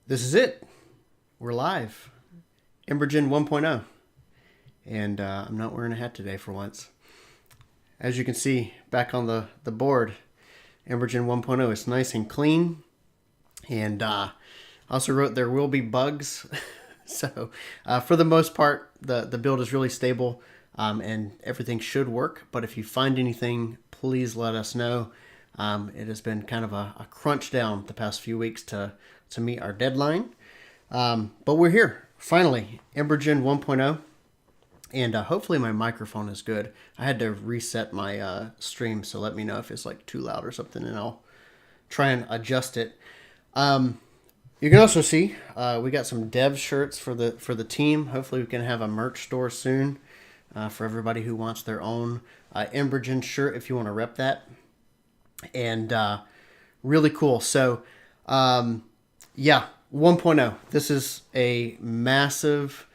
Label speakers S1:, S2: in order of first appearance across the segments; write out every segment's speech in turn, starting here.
S1: This is it. We're live. EmberGen 1.0. And I'm not wearing a hat today for once. As you can see back on the board, EmberGen 1.0 is nice and clean. And I also wrote there will be bugs. So for the most part, the build is really stable and everything should work. But if you find anything, please let us know. It has been kind of a crunch down the past few weeks to meet our deadline. But we're here, finally, EmberGen 1.0. And hopefully my microphone is good. I had to reset my stream, so let me know if it's like too loud or something, and I'll try and adjust it. You can also see we got some dev shirts for the team. Hopefully we can have a merch store soon for everybody who wants their own EmberGen shirt if you want to rep that. And really cool. So yeah, 1.0. This is a massive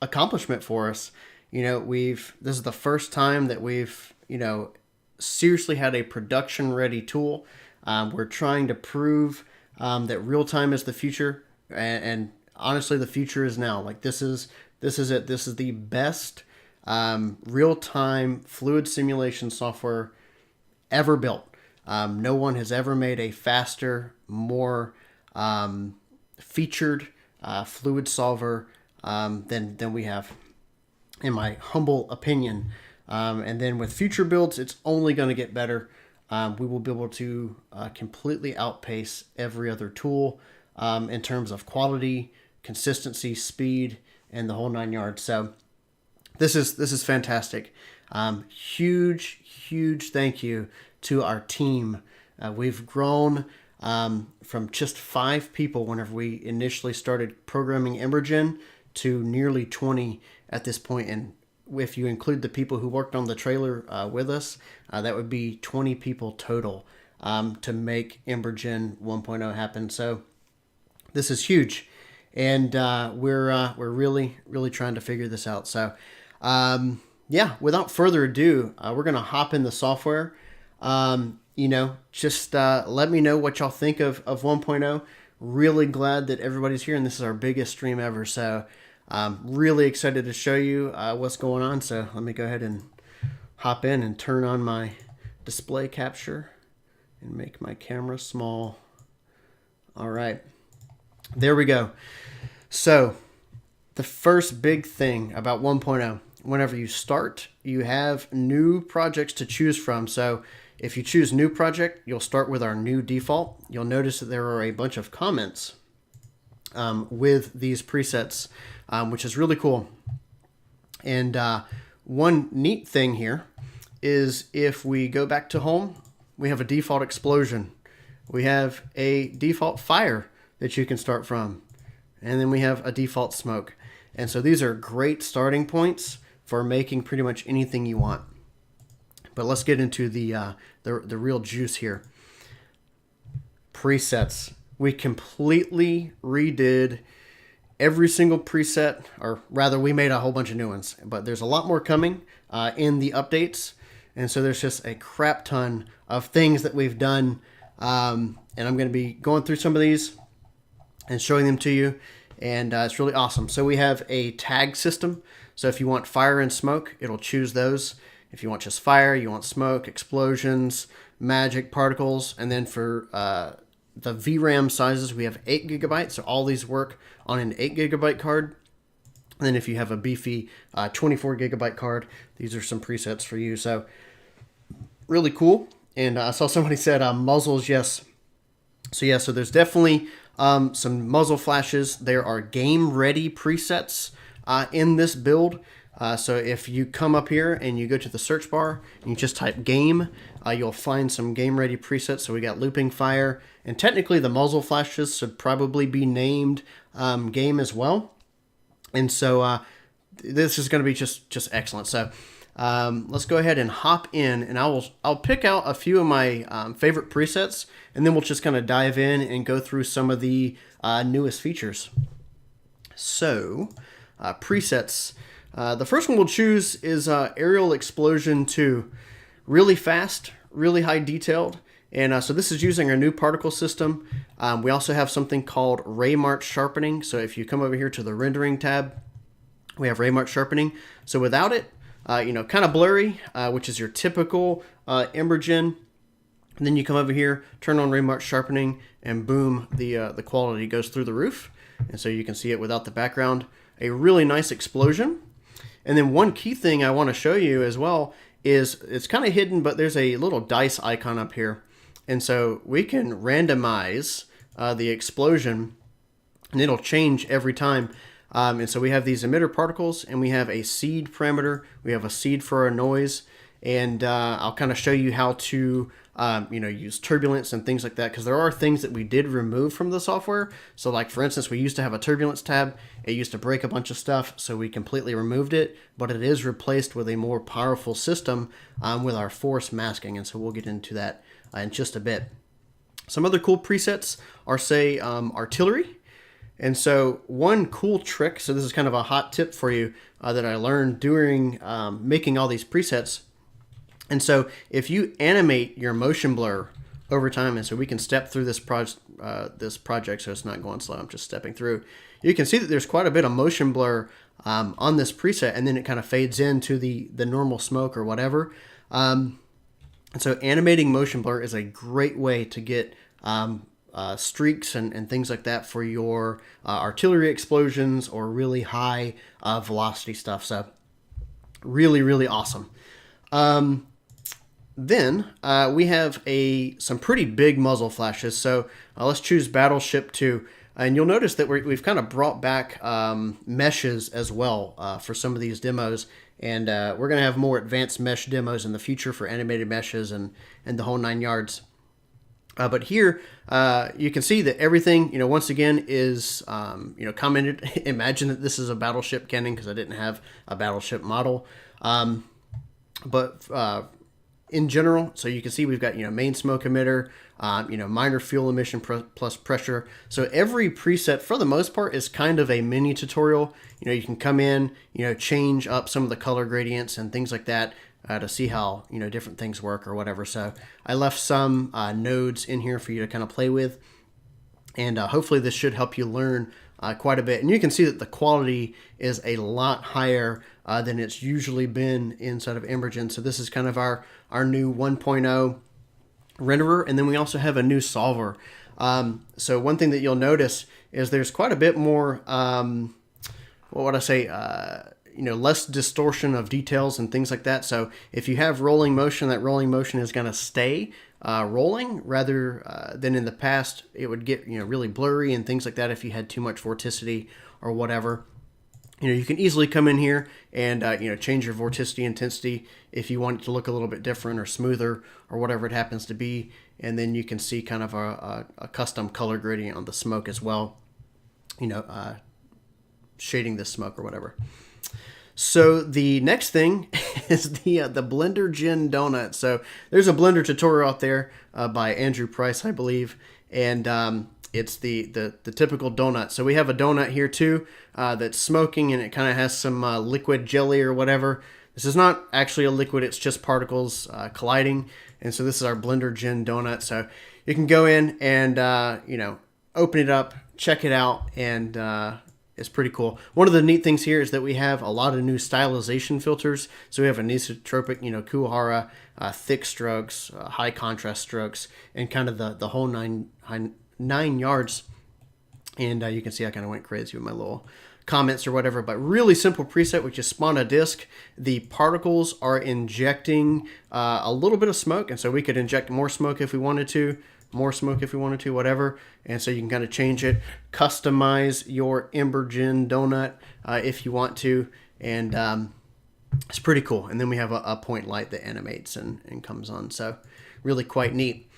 S1: accomplishment for us. You know, this is the first time that we've, seriously had a production ready tool. We're trying to prove that real time is the future, and honestly, the future is now. Like this is it. This is the best real time fluid simulation software ever built. No one has ever made a faster, more featured fluid solver than we have, in my humble opinion. And then with future builds, it's only going to get better. We will be able to completely outpace every other tool in terms of quality, consistency, speed, and the whole 9 yards. So this is fantastic. Huge thank you to our team. We've grown from just 5 people whenever we initially started programming EmberGen to nearly 20 at this point. And if you include the people who worked on the trailer with us, that would be 20 people total to make EmberGen 1.0 happen. So this is huge, and we're really trying to figure this out. So yeah, without further ado, we're gonna hop in the software. Just let me know what y'all think of 1.0. Really glad that everybody's here, and this is our biggest stream ever. So really excited to show you what's going on. So let me go ahead and hop in and turn on my display capture and make my camera small. All right, there we go. So the first big thing about 1.0, whenever you start, you have new projects to choose from. So if you choose new project, you'll start with our new default. You'll notice that there are a bunch of comments with these presets, which is really cool. And one neat thing here is if we go back to home, we have a default explosion. We have a default fire that you can start from. And then we have a default smoke. And so these are great starting points for making pretty much anything you want. But let's get into the real juice here. Presets. We completely redid every single preset, or rather we made a whole bunch of new ones, but there's a lot more coming in the updates. And so there's just a crap ton of things that we've done. And I'm going to be going through some of these and showing them to you. And it's really awesome. So we have a tag system. So if you want fire and smoke, it'll choose those. If you want just fire, you want smoke, explosions, magic, particles. And then for the VRAM sizes, we have 8 gigabytes. So all these work on an 8 gigabyte card. And then if you have a beefy 24 gigabyte card, these are some presets for you. So really cool. And I saw somebody said muzzles, yes. So yeah, so there's definitely some muzzle flashes. There are game ready presets in this build. So if you come up here and you go to the search bar and you just type game, you'll find some game ready presets. So we got looping fire, and technically the muzzle flashes should probably be named game as well. And so this is going to be just excellent. So let's go ahead and hop in, and I'll pick out a few of my favorite presets, and then we'll just kind of dive in and go through some of the newest features. So presets. The first one we'll choose is Aerial Explosion 2. Really fast, really high detailed, And so this is using our new particle system. We also have something called ray march sharpening. So if you come over here to the rendering tab, we have ray march sharpening. So without it, kind of blurry, which is your typical EmberGen. And then you come over here, turn on ray march sharpening, and boom, the quality goes through the roof. And so you can see it without the background. A really nice explosion. And then one key thing I want to show you as well is it's kind of hidden, but there's a little dice icon up here. And so we can randomize the explosion, and it'll change every time. And so we have these emitter particles, and we have a seed parameter. We have a seed for our noise. And I'll kind of show you how to use turbulence and things like that, because there are things that we did remove from the software. So like, for instance, we used to have a turbulence tab. It used to break a bunch of stuff, so we completely removed it, but it is replaced with a more powerful system with our force masking. And so we'll get into that in just a bit. Some other cool presets are, say, artillery. And so one cool trick, so this is kind of a hot tip for you that I learned during making all these presets. And so if you animate your motion blur over time, and so we can step through this project, so it's not going slow, I'm just stepping through. You can see that there's quite a bit of motion blur on this preset, and then it kind of fades into the normal smoke or whatever. And so animating motion blur is a great way to get streaks and things like that for your artillery explosions or really high velocity stuff. So really, really awesome. Then we have some pretty big muzzle flashes. So let's choose Battleship 2. And you'll notice that we've kind of brought back meshes as well for some of these demos. And we're going to have more advanced mesh demos in the future for animated meshes and the whole 9 yards. But here you can see that everything, once again is, commented. Imagine that this is a battleship cannon, because I didn't have a battleship model. But in general, so you can see we've got, main smoke emitter, minor fuel emission plus pressure. So every preset, for the most part, is kind of a mini tutorial. You can come in, change up some of the color gradients and things like that to see how, different things work or whatever. So I left some nodes in here for you to kind of play with. And hopefully this should help you learn quite a bit. And you can see that the quality is a lot higher than it's usually been inside of EmberGen. So this is kind of our new 1.0 renderer. And then we also have a new solver. So one thing that you'll notice is there's quite a bit more, less distortion of details and things like that. So if you have rolling motion, that rolling motion is going to stay rolling rather than in the past. It would get really blurry and things like that if you had too much vorticity or whatever. You can easily come in here and change your vorticity intensity if you want it to look a little bit different or smoother or whatever it happens to be. And then you can see kind of a custom color gradient on the smoke as well, shading the smoke or whatever. So the next thing is the EmberGen donut. So there's a Blender tutorial out there by Andrew Price, I believe, and it's the typical donut. So we have a donut here too that's smoking, and it kind of has some liquid jelly or whatever. This is not actually a liquid; it's just particles colliding. And so this is our EmberGen donut. So you can go in and open it up, check it out, and it's pretty cool. One of the neat things here is that we have a lot of new stylization filters. So we have anisotropic, Kuwahara, thick strokes, high contrast strokes, and kind of the whole nine yards. And you can see I kind of went crazy with my little comments or whatever, but really simple preset. We just spawn a disk. The particles are injecting a little bit of smoke, and so we could inject more smoke if we wanted to, more smoke if we wanted to, whatever. And so you can kind of change it, customize your EmberGen donut if you want to, and it's pretty cool. And then we have a point light that animates and comes on, so really quite neat.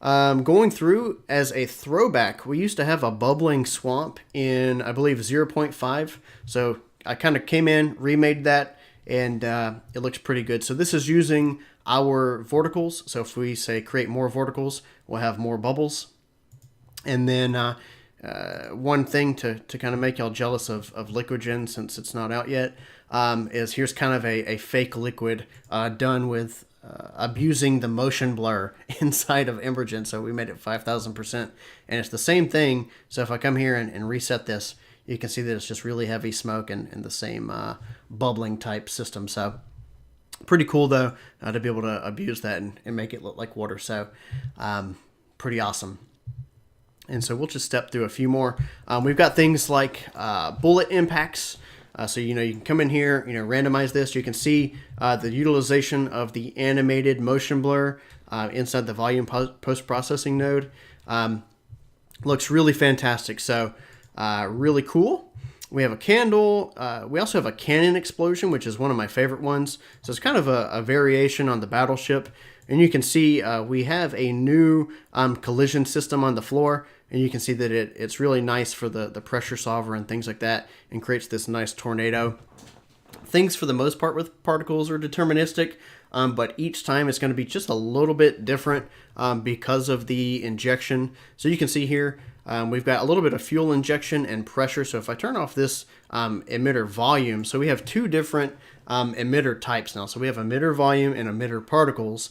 S1: Going through as a throwback, we used to have a bubbling swamp in, I believe, 0.5. So I kind of came in, remade that, and it looks pretty good. So this is using our vorticles. So if we say create more vorticles, we'll have more bubbles. And then one thing to kind of make y'all jealous of LiquidGen, since it's not out yet, is here's kind of a fake liquid done with abusing the motion blur inside of EmberGen, so we made it 5,000%. And it's the same thing. So if I come here and reset this, you can see that it's just really heavy smoke and the same bubbling type system. So pretty cool, though, to be able to abuse that and make it look like water. So pretty awesome. And so we'll just step through a few more. We've got things like bullet impacts. So, you can come in here, randomize this. You can see the utilization of the animated motion blur inside the volume post-processing node. Looks really fantastic. So, really cool. We have a candle. We also have a cannon explosion, which is one of my favorite ones. So it's kind of a variation on the battleship. And you can see we have a new collision system on the floor. And you can see that it's really nice for the pressure solver and things like that, and creates this nice tornado. Things for the most part with particles are deterministic, but each time it's going to be just a little bit different because of the injection. So you can see here we've got a little bit of fuel injection and pressure. So if I turn off this emitter volume, so we have two different emitter types now. So we have emitter volume and emitter particles.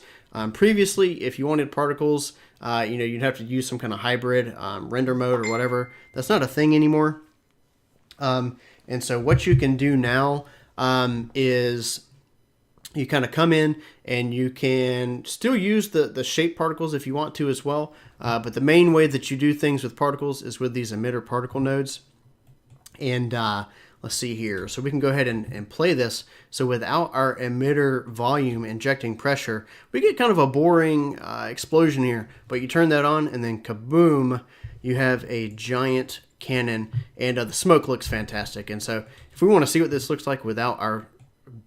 S1: Previously, if you wanted particles, you'd have to use some kind of hybrid render mode or whatever. That's not a thing anymore. And so what you can do now is you kind of come in and you can still use the shape particles if you want to as well. But the main way that you do things with particles is with these emitter particle nodes. And let's see here. So we can go ahead and play this. So without our emitter volume injecting pressure, we get kind of a boring explosion here. But you turn that on and then kaboom, you have a giant cannon, and the smoke looks fantastic. And so if we want to see what this looks like without our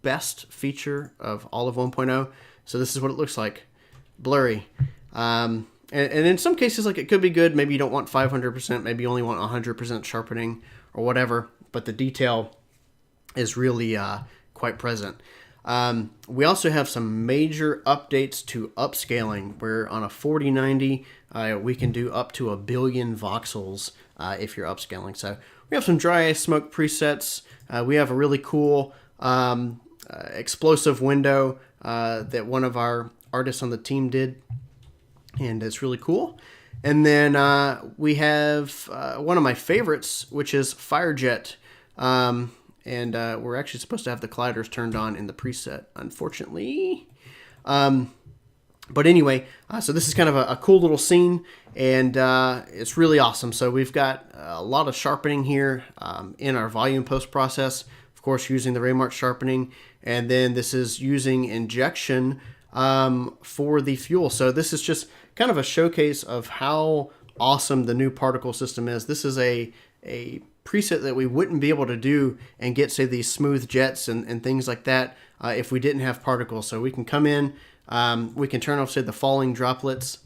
S1: best feature of all of 1.0, so this is what it looks like. Blurry. And in some cases, like, it could be good. Maybe you don't want 500%. Maybe you only want 100% sharpening or whatever. But the detail is really quite present. We also have some major updates to upscaling, where on a 4090, we can do up to 1 billion voxels if you're upscaling. So we have some dry ice smoke presets. We have a really cool explosive window that one of our artists on the team did, and it's really cool. And then we have one of my favorites, which is Firejet. And we're actually supposed to have the colliders turned on in the preset, unfortunately. But anyway, so this is kind of a cool little scene, and it's really awesome. So we've got a lot of sharpening here in our volume post process, of course, using the Raymark sharpening. And then this is using injection for the fuel. So this is just kind of a showcase of how awesome the new particle system is. This is a preset that we wouldn't be able to do and get, say, these smooth jets and things like that if we didn't have particles. So we can come in, we can turn off, say, the falling droplets,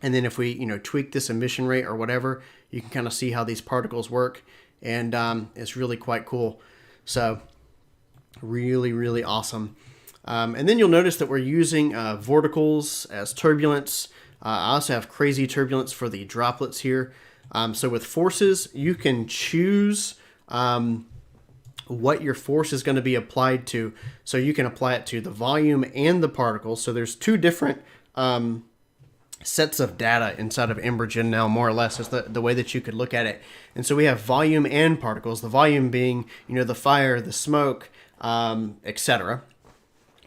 S1: and then if we tweak this emission rate or whatever, you can kind of see how these particles work, and it's really quite cool. So really, really awesome. And then you'll notice that we're using vorticles as turbulence. I also have crazy turbulence for the droplets here. So with forces, you can choose what your force is going to be applied to. So you can apply it to the volume and the particles. So there's two different sets of data inside of EmberGen now, more or less, is the way that you could look at it. And so we have volume and particles, the volume being, the fire, the smoke, etc.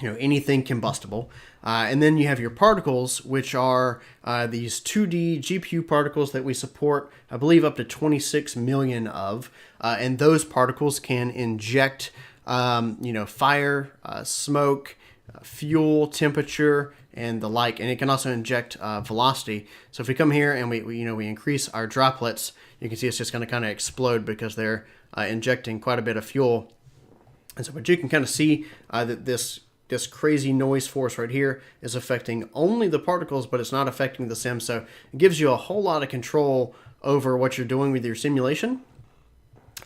S1: Anything combustible. And then you have your particles, which are these 2D GPU particles that we support, I believe, up to 26 million of. And those particles can inject, fire, smoke, fuel, temperature, and the like. And it can also inject velocity. So if we come here and we increase our droplets, you can see it's just going to kind of explode because they're injecting quite a bit of fuel. And so, but you can kind of see that this crazy noise force right here is affecting only the particles, but it's not affecting the sim. So it gives you a whole lot of control over what you're doing with your simulation.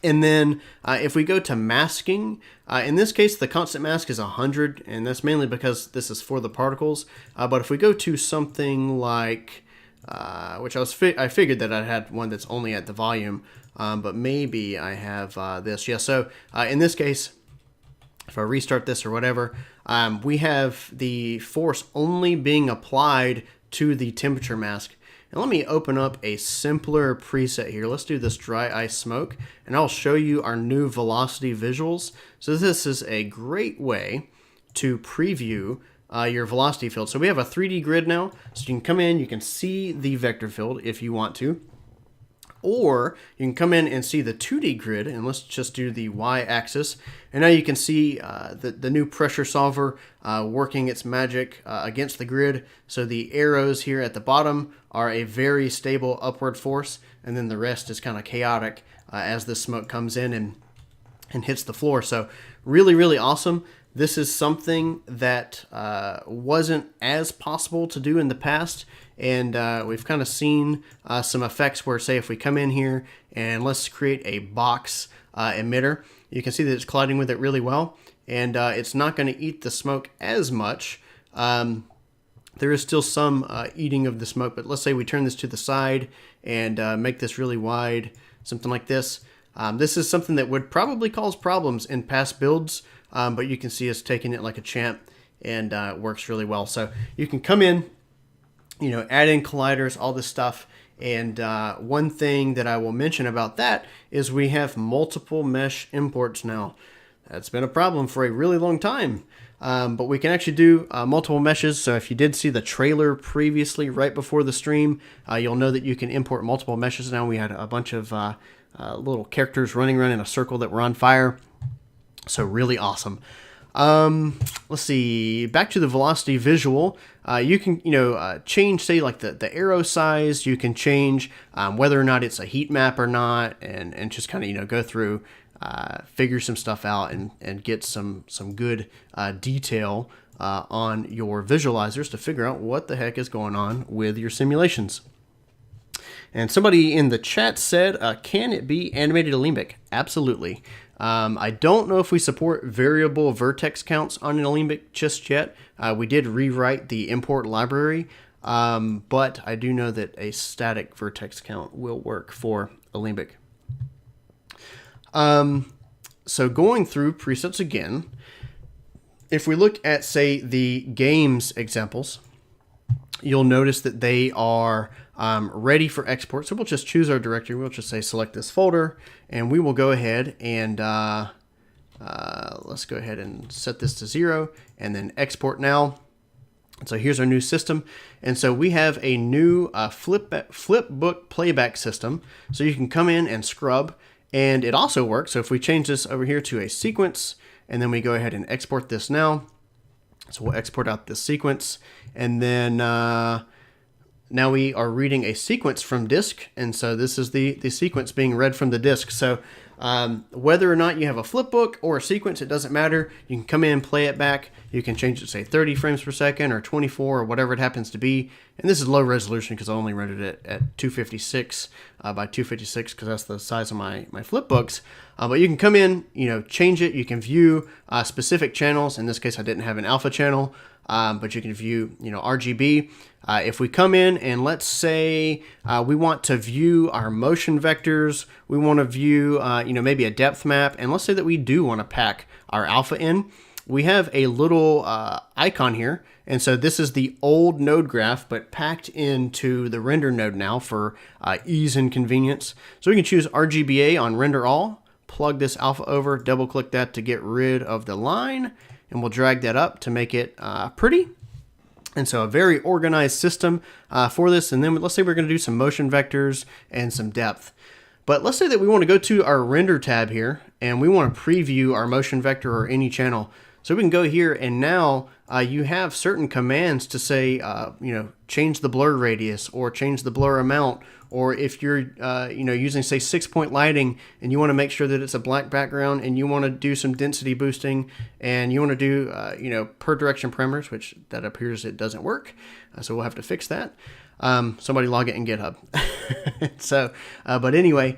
S1: And then if we go to masking, in this case, the constant mask is 100, and that's mainly because this is for the particles. But if we go to something like, which I figured that I had one that's only at the volume, but maybe I have this. Yeah, so in this case, if I restart this or whatever, we have the force only being applied to the temperature mask. And let me open up a simpler preset here. Let's do this dry ice smoke, and I'll show you our new velocity visuals. So this is a great way to preview your velocity field. So we have a 3D grid now, so you can come in, you can see the vector field if you want to, or you can come in and see the 2D grid, and let's just do the y-axis. And now you can see the new pressure solver working its magic against the grid. So the arrows here at the bottom are a very stable upward force, and then the rest is kind of chaotic as the smoke comes in and hits the floor. So really, really awesome. This is something that wasn't as possible to do in the past, and we've kind of seen some effects where, say, if we come in here and let's create a box emitter, you can see that it's colliding with it really well, and it's not going to eat the smoke as much. There is still some eating of the smoke, but let's say we turn this to the side and make this really wide, something like this. This is something that would probably cause problems in past builds, but you can see us taking it like a champ, and it works really well. So you can come in, add in colliders, all this stuff. And one thing that I will mention about that is we have multiple mesh imports now. That's been a problem for a really long time. But we can actually do multiple meshes. So if you did see the trailer previously right before the stream, you'll know that you can import multiple meshes now. We had a bunch of little characters running around in a circle that were on fire. So really awesome. Let's see, back to the velocity visual. You can, change, say, like the arrow size. You can change whether or not it's a heat map or not, and just kind of, go through, figure some stuff out and get some good detail on your visualizers to figure out what the heck is going on with your simulations. And somebody in the chat said, can it be animated Alembic? Absolutely. I don't know if we support variable vertex counts on an Alembic just yet. We did rewrite the import library, but I do know that a static vertex count will work for Alembic. So going through presets again, if we look at, say, the games examples, you'll notice that they are ready for export. So we'll just choose our directory. We'll just say select this folder, and we will go ahead and let's go ahead and set this to 0 and then export now. So here's our new system. And so we have a new flipbook playback system. So you can come in and scrub, and it also works. So if we change this over here to a sequence, and then we go ahead and export this now. So we'll export out this sequence, and then now we are reading a sequence from disk, and so this is the sequence being read from the disk. So whether or not you have a flipbook or a sequence, it doesn't matter. You can come in and play it back. You can change it to, say, 30 frames per second or 24 or whatever it happens to be. And this is low resolution because I only rendered it at 256 by 256 because that's the size of my flipbooks. But you can come in, change it. You can view specific channels. In this case, I didn't have an alpha channel, but you can view, RGB. If we come in and let's say we want to view our motion vectors, we want to view, maybe a depth map, and let's say that we do want to pack our alpha in, we have a little icon here. And so this is the old node graph, but packed into the render node now for ease and convenience. So we can choose RGBA on render all, plug this alpha over, double click that to get rid of the line, and we'll drag that up to make it pretty. And so a very organized system for this. And then let's say we're going to do some motion vectors and some depth. But let's say that we want to go to our render tab here and we want to preview our motion vector or any channel. So we can go here, and now you have certain commands to say, change the blur radius or change the blur amount. Or if you're, using, say, 6-point lighting and you want to make sure that it's a black background and you want to do some density boosting and you want to do, per direction parameters, which that appears it doesn't work. So we'll have to fix that. Somebody log it in GitHub. So, but anyway,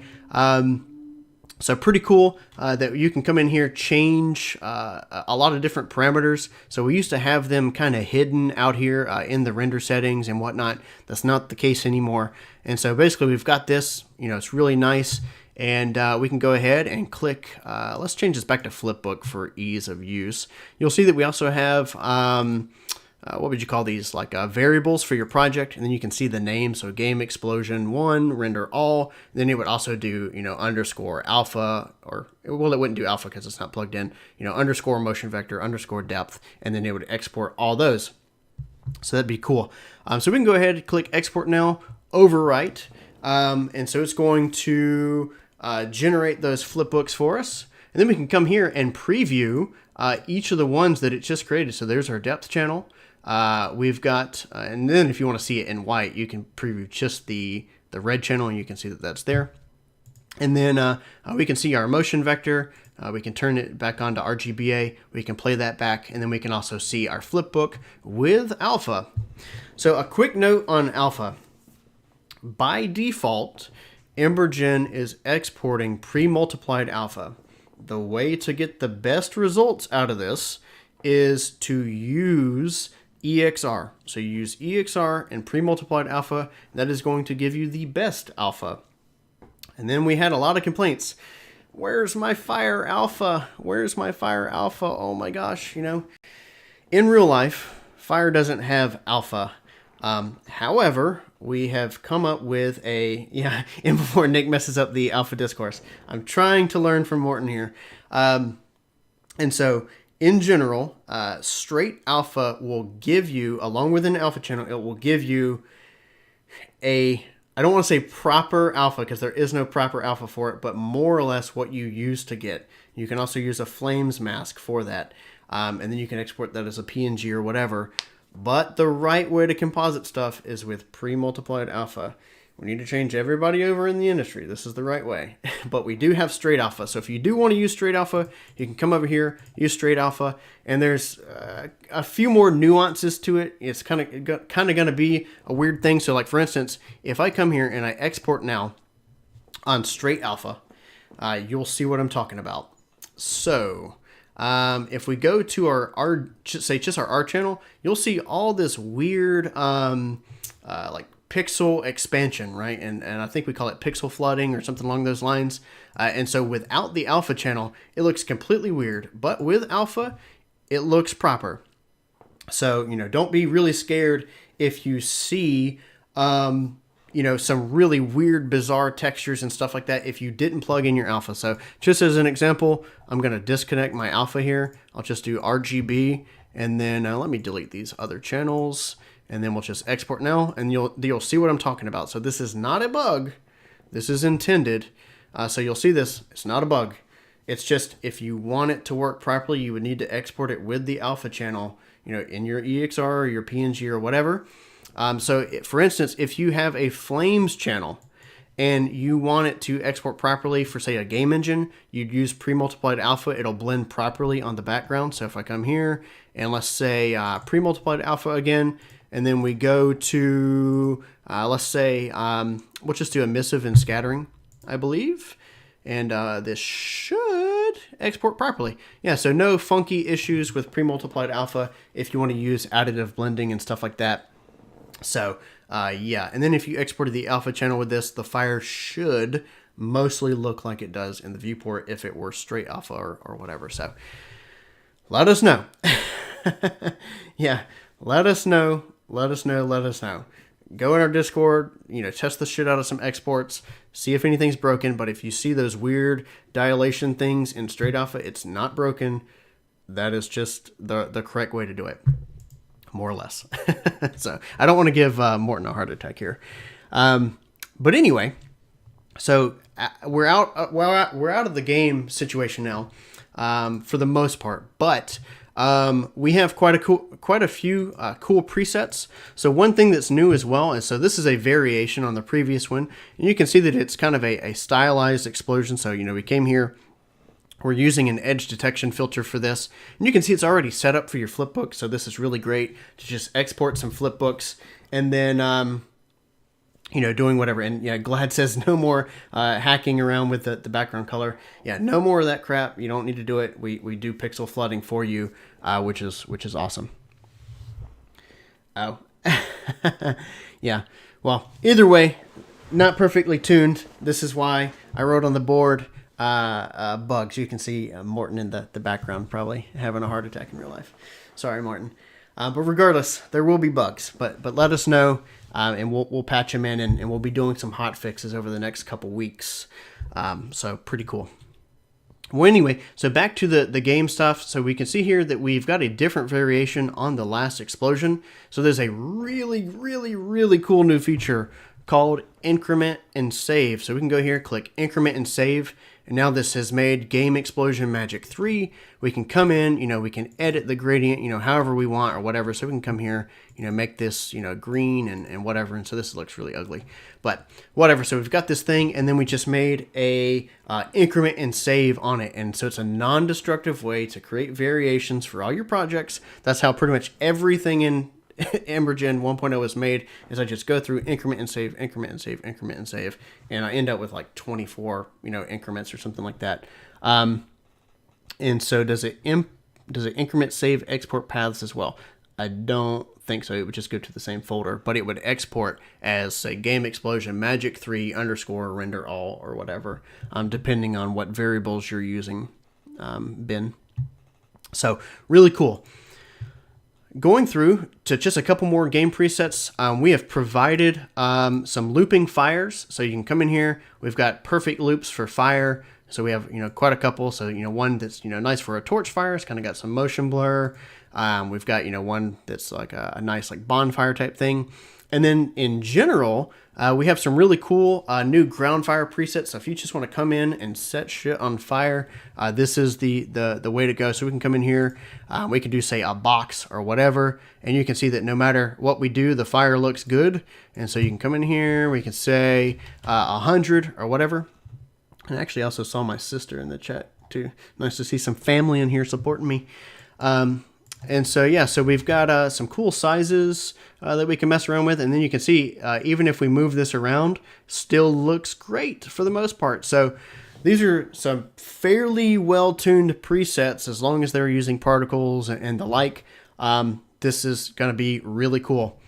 S1: so pretty cool that you can come in here, change a lot of different parameters. So we used to have them kind of hidden out here in the render settings and whatnot. That's not the case anymore. And so basically we've got this, it's really nice. And we can go ahead and click, let's change this back to flipbook for ease of use. You'll see that we also have, what would you call these, like variables for your project, and then you can see the name, so game explosion 1, render all, then it would also do, underscore alpha, or, well, it wouldn't do alpha because it's not plugged in, underscore motion vector, underscore depth, and then it would export all those. So that'd be cool. So we can go ahead and click export now, overwrite, and so it's going to generate those flipbooks for us, and then we can come here and preview each of the ones that it just created. So there's our depth channel. We've got, and then if you want to see it in white, you can preview just the red channel, and you can see that that's there. And then we can see our motion vector. We can turn it back on to RGBA. We can play that back, and then we can also see our flipbook with alpha. So a quick note on alpha. By default, EmberGen is exporting pre-multiplied alpha. The way to get the best results out of this is to use EXR. So you use EXR and pre-multiplied alpha. That is going to give you the best alpha. And then we had a lot of complaints. Where's my fire alpha? Where's my fire alpha? Oh my gosh, in real life, fire doesn't have alpha. However, we have come up with and before Nick messes up the alpha discourse, I'm trying to learn from Morton here. And so in general, straight alpha will give you, along with an alpha channel, it will give you I don't want to say proper alpha because there is no proper alpha for it, but more or less what you used to get. You can also use a flames mask for that. And then you can export that as a PNG or whatever. But the right way to composite stuff is with pre-multiplied alpha. We need to change everybody over in the industry. This is the right way. But we do have straight alpha. So if you do want to use straight alpha, you can come over here, use straight alpha. And there's a few more nuances to it. It's kind of going to be a weird thing. So like for instance, if I come here and I export now on straight alpha, you'll see what I'm talking about. So if we go to our just our R channel, you'll see all this weird like pixel expansion, right? And I think we call it pixel flooding or something along those lines. And so without the alpha channel, it looks completely weird, but with alpha, it looks proper. So, don't be really scared if you see, some really weird, bizarre textures and stuff like that if you didn't plug in your alpha. So just as an example, I'm going to disconnect my alpha here. I'll just do RGB, and then let me delete these other channels. And then we'll just export now, and you'll see what I'm talking about. So this is not a bug. This is intended. So you'll see this. It's not a bug. It's just if you want it to work properly, you would need to export it with the alpha channel, in your EXR or your PNG or whatever. For instance, if you have a Flames channel and you want it to export properly for, say, a game engine, you'd use pre-multiplied alpha. It'll blend properly on the background. So if I come here and let's say pre-multiplied alpha again, and then we go to, let's say, we'll just do emissive and scattering, I believe. And this should export properly. Yeah, so no funky issues with pre-multiplied alpha if you want to use additive blending and stuff like that. So, yeah. And then if you exported the alpha channel with this, the fire should mostly look like it does in the viewport if it were straight alpha or whatever. So, let us know. Yeah, let us know. Let us know. Go in our Discord, test the shit out of some exports, see if anything's broken. But if you see those weird dilation things in straight alpha, it's not broken. That is just the correct way to do it, more or less. So I don't want to give Morton a heart attack here. But anyway, so we're out of the game situation now, for the most part. But we have quite a few cool presets. So one thing that's new as well, and so this is a variation on the previous one, and you can see that it's kind of a stylized explosion. So we came here, we're using an edge detection filter for this, and you can see it's already set up for your flipbook. So this is really great to just export some flipbooks, and then doing whatever. And yeah, Glad says no more hacking around with the background color. Yeah, no more of that crap. You don't need to do it. We do pixel flooding for you, which is awesome. Oh, yeah. Well, either way, not perfectly tuned. This is why I wrote on the board bugs. You can see Morton in the background probably having a heart attack in real life. Sorry, Morton. But regardless, there will be bugs. But let us know, and we'll patch them in, and we'll be doing some hot fixes over the next couple weeks. So pretty cool. Well, anyway, so back to the game stuff. So we can see here that we've got a different variation on the last explosion. So there's a really, really, really cool new feature called Increment and Save. So we can go here, click Increment and Save, and now this has made Game Explosion Magic 3. We can come in, we can edit the gradient, however we want or whatever. So we can come here, make this, green and whatever. And so this looks really ugly, but whatever. So we've got this thing, and then we just made a increment and save on it. And so it's a non-destructive way to create variations for all your projects. That's how pretty much everything in EmberGen 1.0 is made, is I just go through increment and save, increment and save, increment and save, and I end up with like 24, increments or something like that. And so does it increment, save, export paths as well? I don't think so. It would just go to the same folder, but it would export as, say, Game Explosion Magic 3 _ render all or whatever, depending on what variables you're using bin. So really cool. Going through to just a couple more game presets, we have provided some looping fires. So you can come in here. We've got perfect loops for fire. So we have quite a couple. So one that's nice for a torch fire. It's kind of got some motion blur. We've got one that's like a nice like bonfire type thing. And then in general, we have some really cool new ground fire presets. So if you just want to come in and set shit on fire, this is the way to go. So we can come in here, we can do, say, a box or whatever, and you can see that no matter what we do, the fire looks good. And so you can come in here, we can say 100 or whatever. And I actually also saw my sister in the chat too. Nice to see some family in here supporting me. And so, yeah, so we've got some cool sizes that we can mess around with. And then you can see, even if we move this around, still looks great for the most part. So these are some fairly well-tuned presets as long as they're using particles and the like. This is going to be really cool.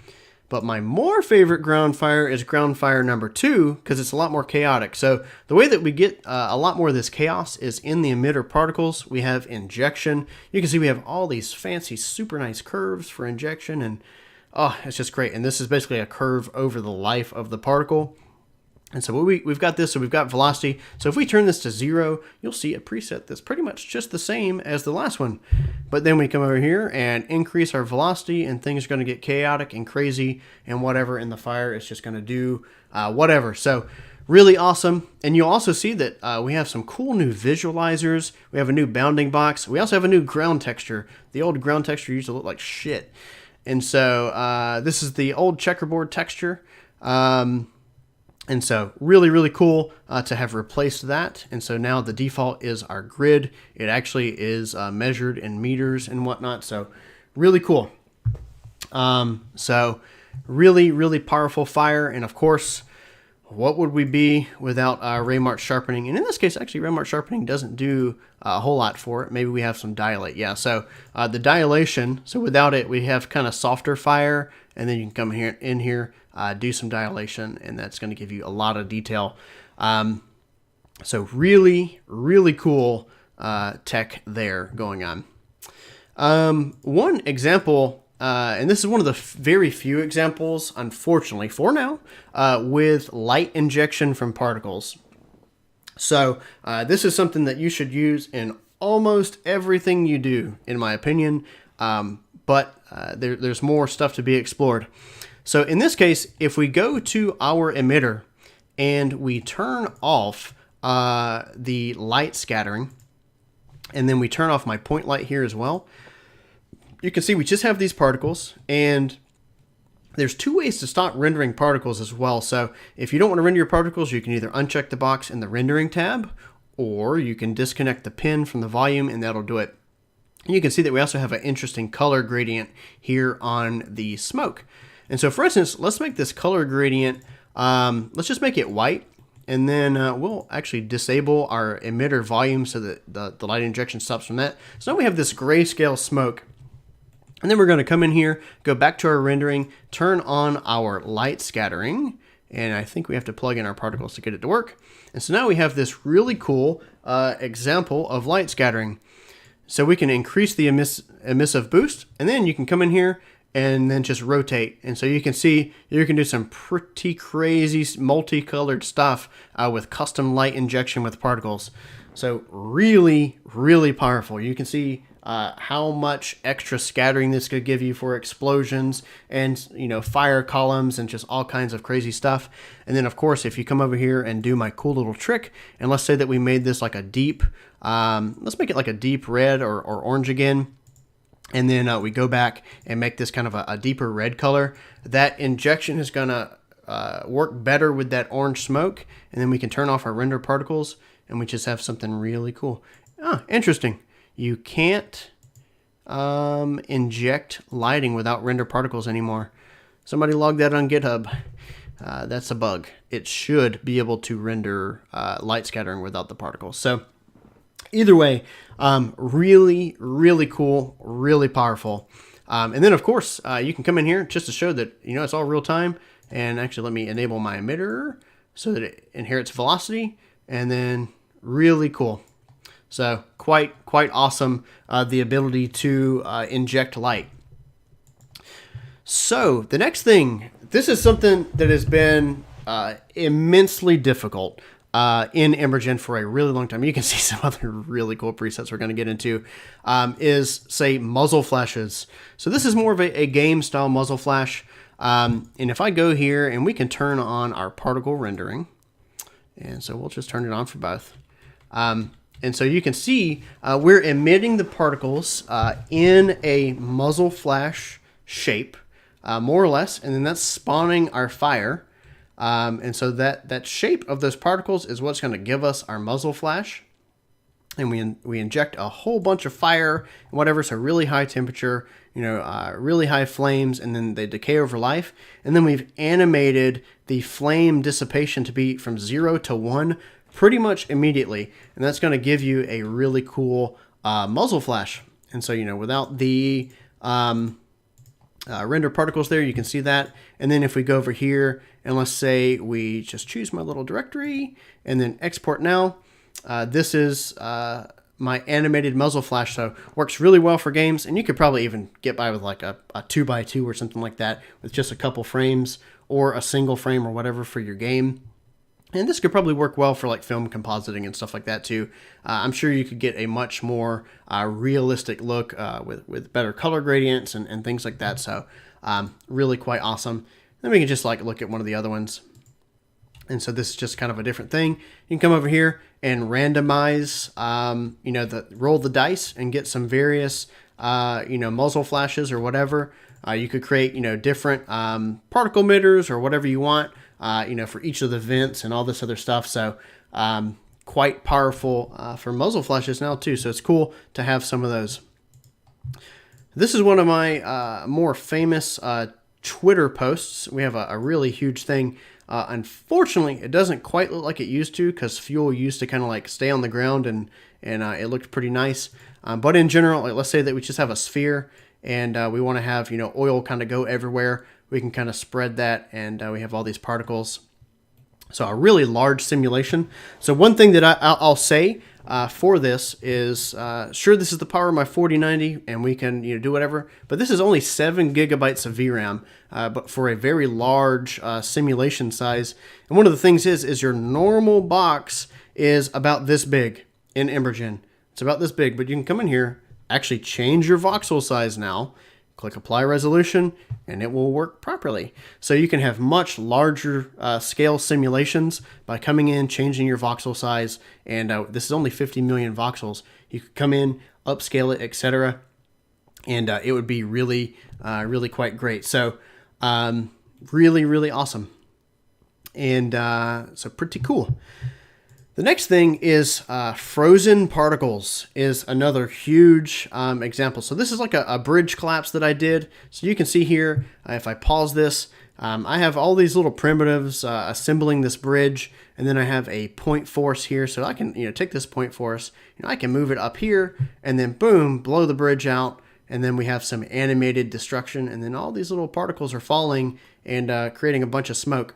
S1: But my more favorite ground fire is ground fire number 2, because it's a lot more chaotic. So the way that we get a lot more of this chaos is in the emitter particles. We have injection. You can see we have all these fancy, super nice curves for injection, and oh, it's just great. And this is basically a curve over the life of the particle. And so we've got this, so we've got velocity. So if we turn this to 0, you'll see a preset that's pretty much just the same as the last one. But then we come over here and increase our velocity, and things are going to get chaotic and crazy and whatever, and the fire is just going to do whatever. So really awesome. And you'll also see that we have some cool new visualizers. We have a new bounding box. We also have a new ground texture. The old ground texture used to look like shit. And so this is the old checkerboard texture. And so really, really cool to have replaced that. And so now the default is our grid. It actually is measured in meters and whatnot. So really cool. So really, really powerful fire. And of course, what would we be without Raymark sharpening? And in this case, actually, Raymark sharpening doesn't do a whole lot for it. Maybe we have some dilate. Yeah, so the dilation, so without it, we have kind of softer fire. And then you can come in here, do some dilation, and that's going to give you a lot of detail. So really, really cool tech there going on. One example, and this is one of the very few examples, unfortunately, for now, with light injection from particles. So this is something that you should use in almost everything you do, in my opinion, but there's more stuff to be explored. So in this case, if we go to our emitter and we turn off the light scattering, and then we turn off my point light here as well, you can see we just have these particles, and there's 2 ways to stop rendering particles as well. So if you don't want to render your particles, you can either uncheck the box in the rendering tab, or you can disconnect the pin from the volume, and that'll do it. And you can see that we also have an interesting color gradient here on the smoke. And so for instance, let's make this color gradient, let's just make it white. And then we'll actually disable our emitter volume so that the light injection stops from that. So now we have this grayscale smoke. And then we're going to come in here, go back to our rendering, turn on our light scattering, and I think we have to plug in our particles to get it to work. And so now we have this really cool example of light scattering. So we can increase the emissive boost, and then you can come in here and then just rotate. And so you can see you can do some pretty crazy multicolored stuff with custom light injection with particles. So really, really powerful. You can see how much extra scattering this could give you for explosions and, you know, fire columns and just all kinds of crazy stuff. And then of course, if you come over here and do my cool little trick, and let's say that we made this like a deep, let's make it like a deep red or orange again. And then we go back and make this kind of a deeper red color. That injection is going to work better with that orange smoke. And then we can turn off our render particles and we just have something really cool. Ah, interesting. You can't inject lighting without render particles anymore. Somebody logged that on GitHub. That's a bug. It should be able to render light scattering without the particles. So either way, really, really cool, really powerful. And then of course, you can come in here just to show that, you know, it's all real time. And actually let me enable my emitter so that it inherits velocity, and then really cool. So quite awesome, the ability to inject light. So the next thing, this is something that has been immensely difficult in EmberGen for a really long time. You can see some other really cool presets we're going to get into, is say muzzle flashes. So this is more of a game style muzzle flash. And if I go here and we can turn on our particle rendering, and so we'll just turn it on for both. And so you can see we're emitting the particles in a muzzle flash shape, more or less, and then that's spawning our fire. And so that shape of those particles is what's going to give us our muzzle flash. And we inject a whole bunch of fire and whatever, so really high temperature, you know, really high flames, and then they decay over life. And then we've animated the flame dissipation to be from 0 to 1 pretty much immediately, and that's going to give you a really cool muzzle flash. And so, you know, without the render particles there, you can see that. And then if we go over here and let's say we just choose my little directory and then export now, this is my animated muzzle flash. So works really well for games, and you could probably even get by with like a 2x2 or something like that with just a couple frames or a single frame or whatever for your game. And this could probably work well for like film compositing and stuff like that too. I'm sure you could get a much more realistic look with better color gradients and things like that. So really quite awesome. Then we can just like look at one of the other ones. And so this is just kind of a different thing. You can come over here and randomize, you know, roll the dice and get some various, you know, muzzle flashes or whatever. You could create, you know, different particle emitters or whatever you want. You know, for each of the vents and all this other stuff. So quite powerful for muzzle flashes now too. So it's cool to have some of those. This is one of my more famous Twitter posts. We have a really huge thing. Unfortunately, it doesn't quite look like it used to, because fuel used to kind of like stay on the ground and it looked pretty nice. But in general, like, let's say that we just have a sphere and we want to have, you know, oil kind of go everywhere. We can kind of spread that, and we have all these particles. So a really large simulation. So one thing that I'll say for this is, sure, this is the power of my 4090, and we can, you know, do whatever. But this is only 7 gigabytes of VRAM, but for a very large simulation size. And one of the things is your normal box is about this big in EmberGen. It's about this big, but you can come in here, actually change your voxel size now. Click apply resolution and it will work properly. So you can have much larger scale simulations by coming in, changing your voxel size. And this is only 50 million voxels. You could come in, upscale it, etc. And it would be really, really quite great. So really, really awesome. And so pretty cool. The next thing is frozen particles is another huge example. So this is like a bridge collapse that I did. So you can see here, if I pause this, I have all these little primitives assembling this bridge, and then I have a point force here. So I can, you know, take this point force, you know, I can move it up here, and then boom, blow the bridge out, and then we have some animated destruction, and then all these little particles are falling and creating a bunch of smoke.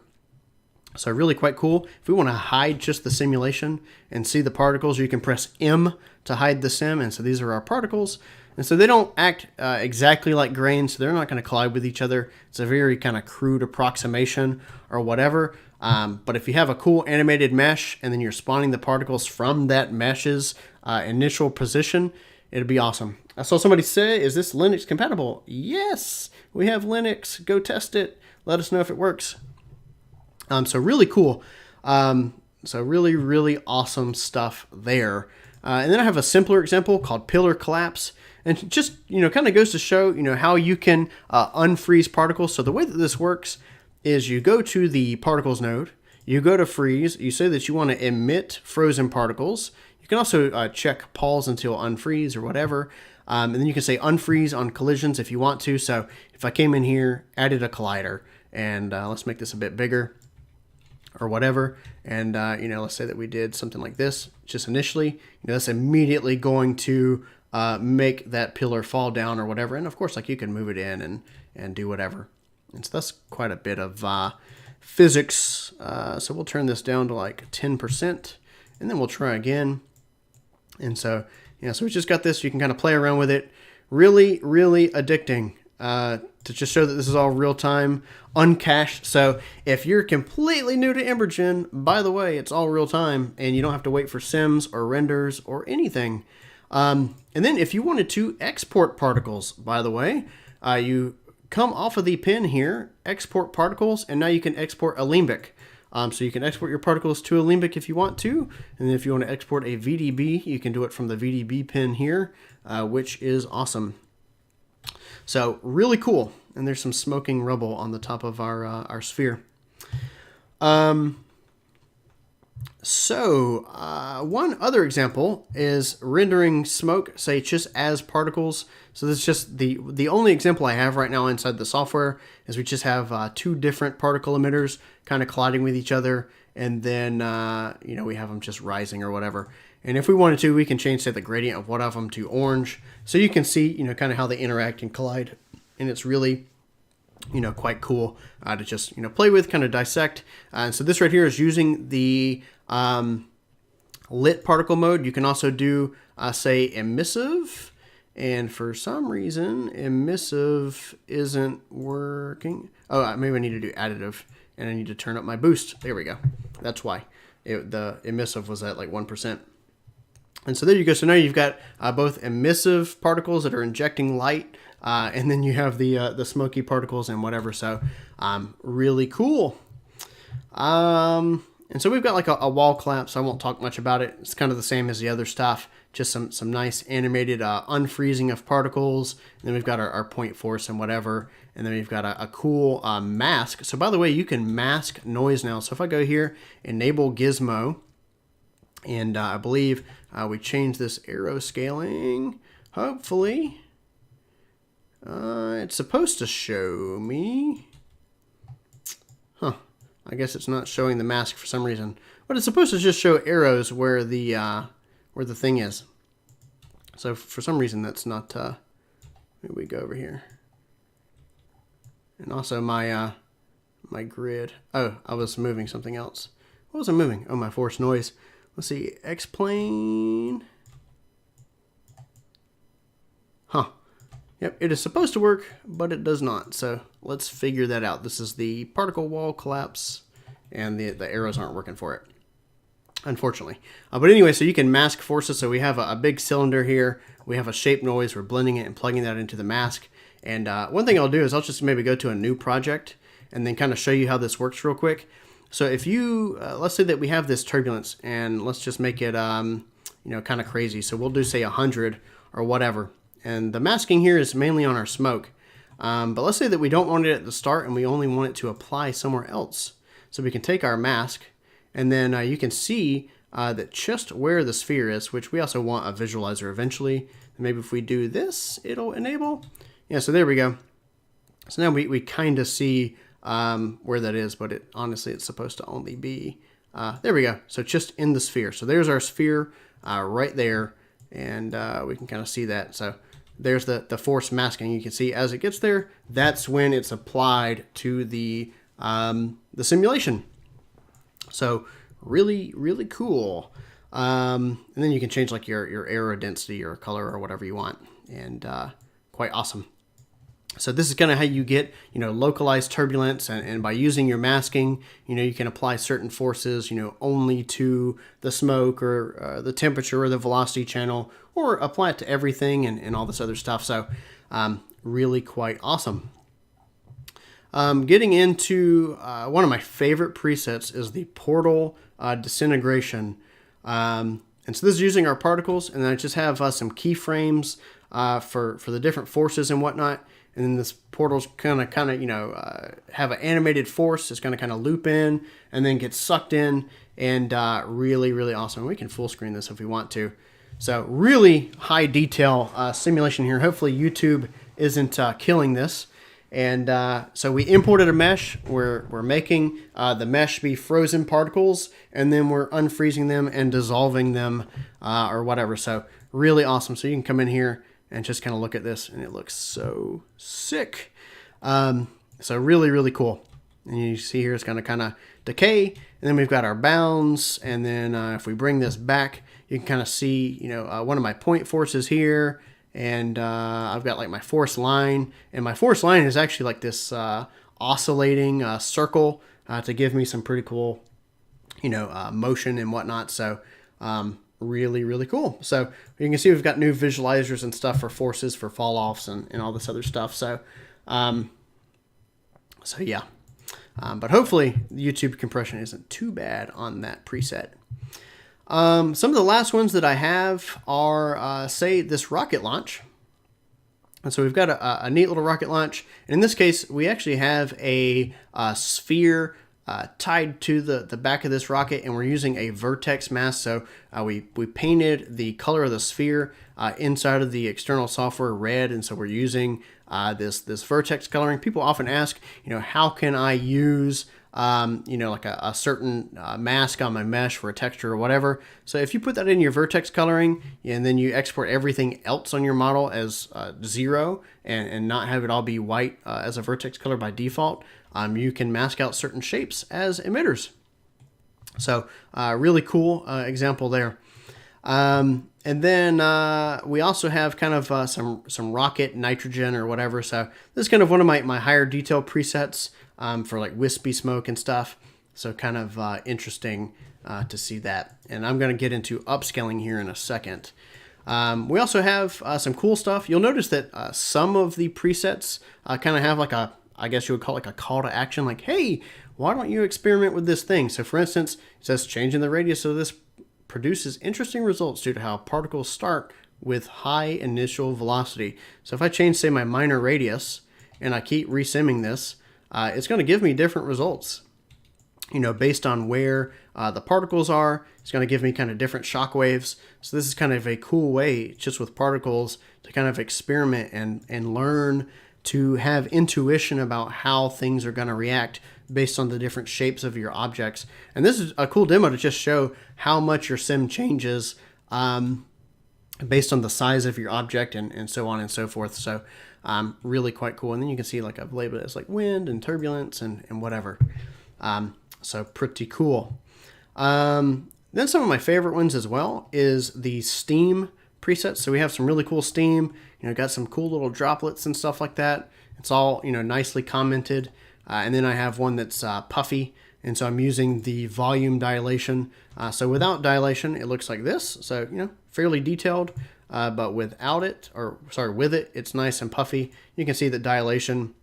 S1: So really quite cool. If we want to hide just the simulation and see the particles, you can press M to hide the sim. And so these are our particles. And so they don't act exactly like grains, so they're not going to collide with each other. It's a very kind of crude approximation or whatever. But if you have a cool animated mesh and then you're spawning the particles from that mesh's initial position, it'd be awesome. I saw somebody say, is this Linux compatible? Yes, we have Linux. Go test it. Let us know if it works. So really cool. So really, really awesome stuff there. And then I have a simpler example called pillar collapse. And just, kind of goes to show, how you can unfreeze particles. So the way that this works is you go to the particles node, you go to freeze, you say that you want to emit frozen particles. You can also check pause until unfreeze or whatever. And then you can say unfreeze on collisions if you want to. So if I came in here, added a collider, and let's make this a bit bigger or whatever. And, let's say that we did something like this just initially, that's immediately going to make that pillar fall down or whatever. And of course, you can move it in and do whatever. And so that's quite a bit of physics. So we'll turn this down to 10%, and then we'll try again. And so, so we just got this. You can kind of play around with it. Really, really addicting to just show that this is all real time, uncached. So if you're completely new to EmberGen, by the way, it's all real time, and you don't have to wait for sims or renders or anything. And then if you wanted to export particles, by the way, you come off of the pin here, export particles, and now you can export Alembic. So you can export your particles to Alembic if you want to, and then if you want to export a VDB, you can do it from the VDB pin here, which is awesome. So really cool. And there's some smoking rubble on the top of our sphere. So one other example is rendering smoke, say just as particles. So this is just the only example I have right now inside the software is we just have two different particle emitters kind of colliding with each other. And then, we have them just rising or whatever. And if we wanted to, we can change, say, the gradient of one of them to orange. So you can see, kind of how they interact and collide. And it's really, quite cool to just, play with, kind of dissect. And so this right here is using the lit particle mode. You can also do, say, emissive. And for some reason, emissive isn't working. Oh, maybe I need to do additive. And I need to turn up my boost. There we go. That's why the emissive was at 1%. And so there you go. So now you've got both emissive particles that are injecting light, and then you have the smoky particles and whatever. So really cool. And so we've got a wall collapse. I won't talk much about it. It's kind of the same as the other stuff. Just some nice animated unfreezing of particles. And then we've got our point force and whatever. And then we've got a cool mask. So by the way, you can mask noise now. So if I go here, enable gizmo, and I believe we change this arrow scaling. Hopefully, it's supposed to show me. Huh. I guess it's not showing the mask for some reason. But it's supposed to just show arrows where the thing is. So for some reason that's not, maybe we go over here. And also my grid. Oh, I was moving something else. What was I moving? Oh, my force noise. Let's see, X-plane. Huh. Yep, it is supposed to work, but it does not. So let's figure that out. This is the particle wall collapse, and the arrows aren't working for it, unfortunately. But anyway, so you can mask forces. So we have a big cylinder here. We have a shape noise. We're blending it and plugging that into the mask. And one thing I'll do is I'll just maybe go to a new project and then kind of show you how this works real quick. So if you, let's say that we have this turbulence, and let's just make it, kind of crazy. So we'll do, say, 100 or whatever. And the masking here is mainly on our smoke. But let's say that we don't want it at the start and we only want it to apply somewhere else. So we can take our mask, and then you can see that just where the sphere is, which we also want a visualizer eventually. And maybe if we do this, it'll enable. Yeah, so there we go. So now we kind of see where that is, but honestly, it's supposed to only be, there we go. So just in the sphere. So there's our sphere right there, and we can kind of see that. So there's the force masking. You can see as it gets there, that's when it's applied to the simulation. So really, really cool. And then you can change like your aero density or color or whatever you want, and quite awesome. So this is kind of how you get, localized turbulence, and by using your masking, you can apply certain forces, only to the smoke or the temperature or the velocity channel, or apply it to everything and all this other stuff. So really quite awesome. Getting into one of my favorite presets is the portal disintegration. And so this is using our particles, and then I just have some keyframes for the different forces and whatnot. And then this portal's gonna have an animated force. It's gonna kind of loop in and then get sucked in, and really, really awesome. We can full screen this if we want to. So really high detail simulation here. Hopefully YouTube isn't killing this. And so we imported a mesh. We're making the mesh be frozen particles, and then we're unfreezing them and dissolving them or whatever. So really awesome. So you can come in here and just kind of look at this, and it looks so sick. So really, really cool. And you see here it's going to kind of decay, and then we've got our bounds. And then if we bring this back, you can kind of see, one of my point forces here. And I've got like my force line, and my force line is actually like this oscillating circle to give me some pretty cool, motion and whatnot. So really, really cool. So you can see we've got new visualizers and stuff for forces, for fall offs, and all this other stuff. So, yeah. But hopefully YouTube compression isn't too bad on that preset. Some of the last ones that I have are, say, this rocket launch. And so we've got a neat little rocket launch. And in this case, we actually have a sphere tied to the back of this rocket, and we're using a vertex mask. So we painted the color of the sphere inside of the external software red, and so we're using this vertex coloring. People often ask, how can I use like a certain mask on my mesh for a texture or whatever. So if you put that in your vertex coloring, and then you export everything else on your model as 0 and not have it all be white as a vertex color by default, you can mask out certain shapes as emitters. So really cool example there. And then we also have kind of some rocket nitrogen or whatever. So this is kind of one of my higher detail presets for like wispy smoke and stuff. So kind of interesting to see that. And I'm going to get into upscaling here in a second. We also have some cool stuff. You'll notice that some of the presets kind of have like I guess you would call it like a call to action, like, hey, why don't you experiment with this thing? So for instance, it says changing the radius of this produces interesting results due to how particles start with high initial velocity. So if I change, say, my minor radius, and I keep resimming this, it's going to give me different results. Based on where the particles are, it's going to give me kind of different shock waves. So this is kind of a cool way, just with particles, to kind of experiment and learn to have intuition about how things are going to react based on the different shapes of your objects. And this is a cool demo to just show how much your sim changes based on the size of your object and so on and so forth. So really quite cool. And then you can see, like, I've labeled it as like wind and turbulence and whatever. So pretty cool. Then some of my favorite ones as well is the steam presets. So we have some really cool steam, got some cool little droplets and stuff like that. It's all, nicely commented. And then I have one that's puffy, and so I'm using the volume dilation. So without dilation, it looks like this. So, fairly detailed, but without it, with it, it's nice and puffy. You can see that dilation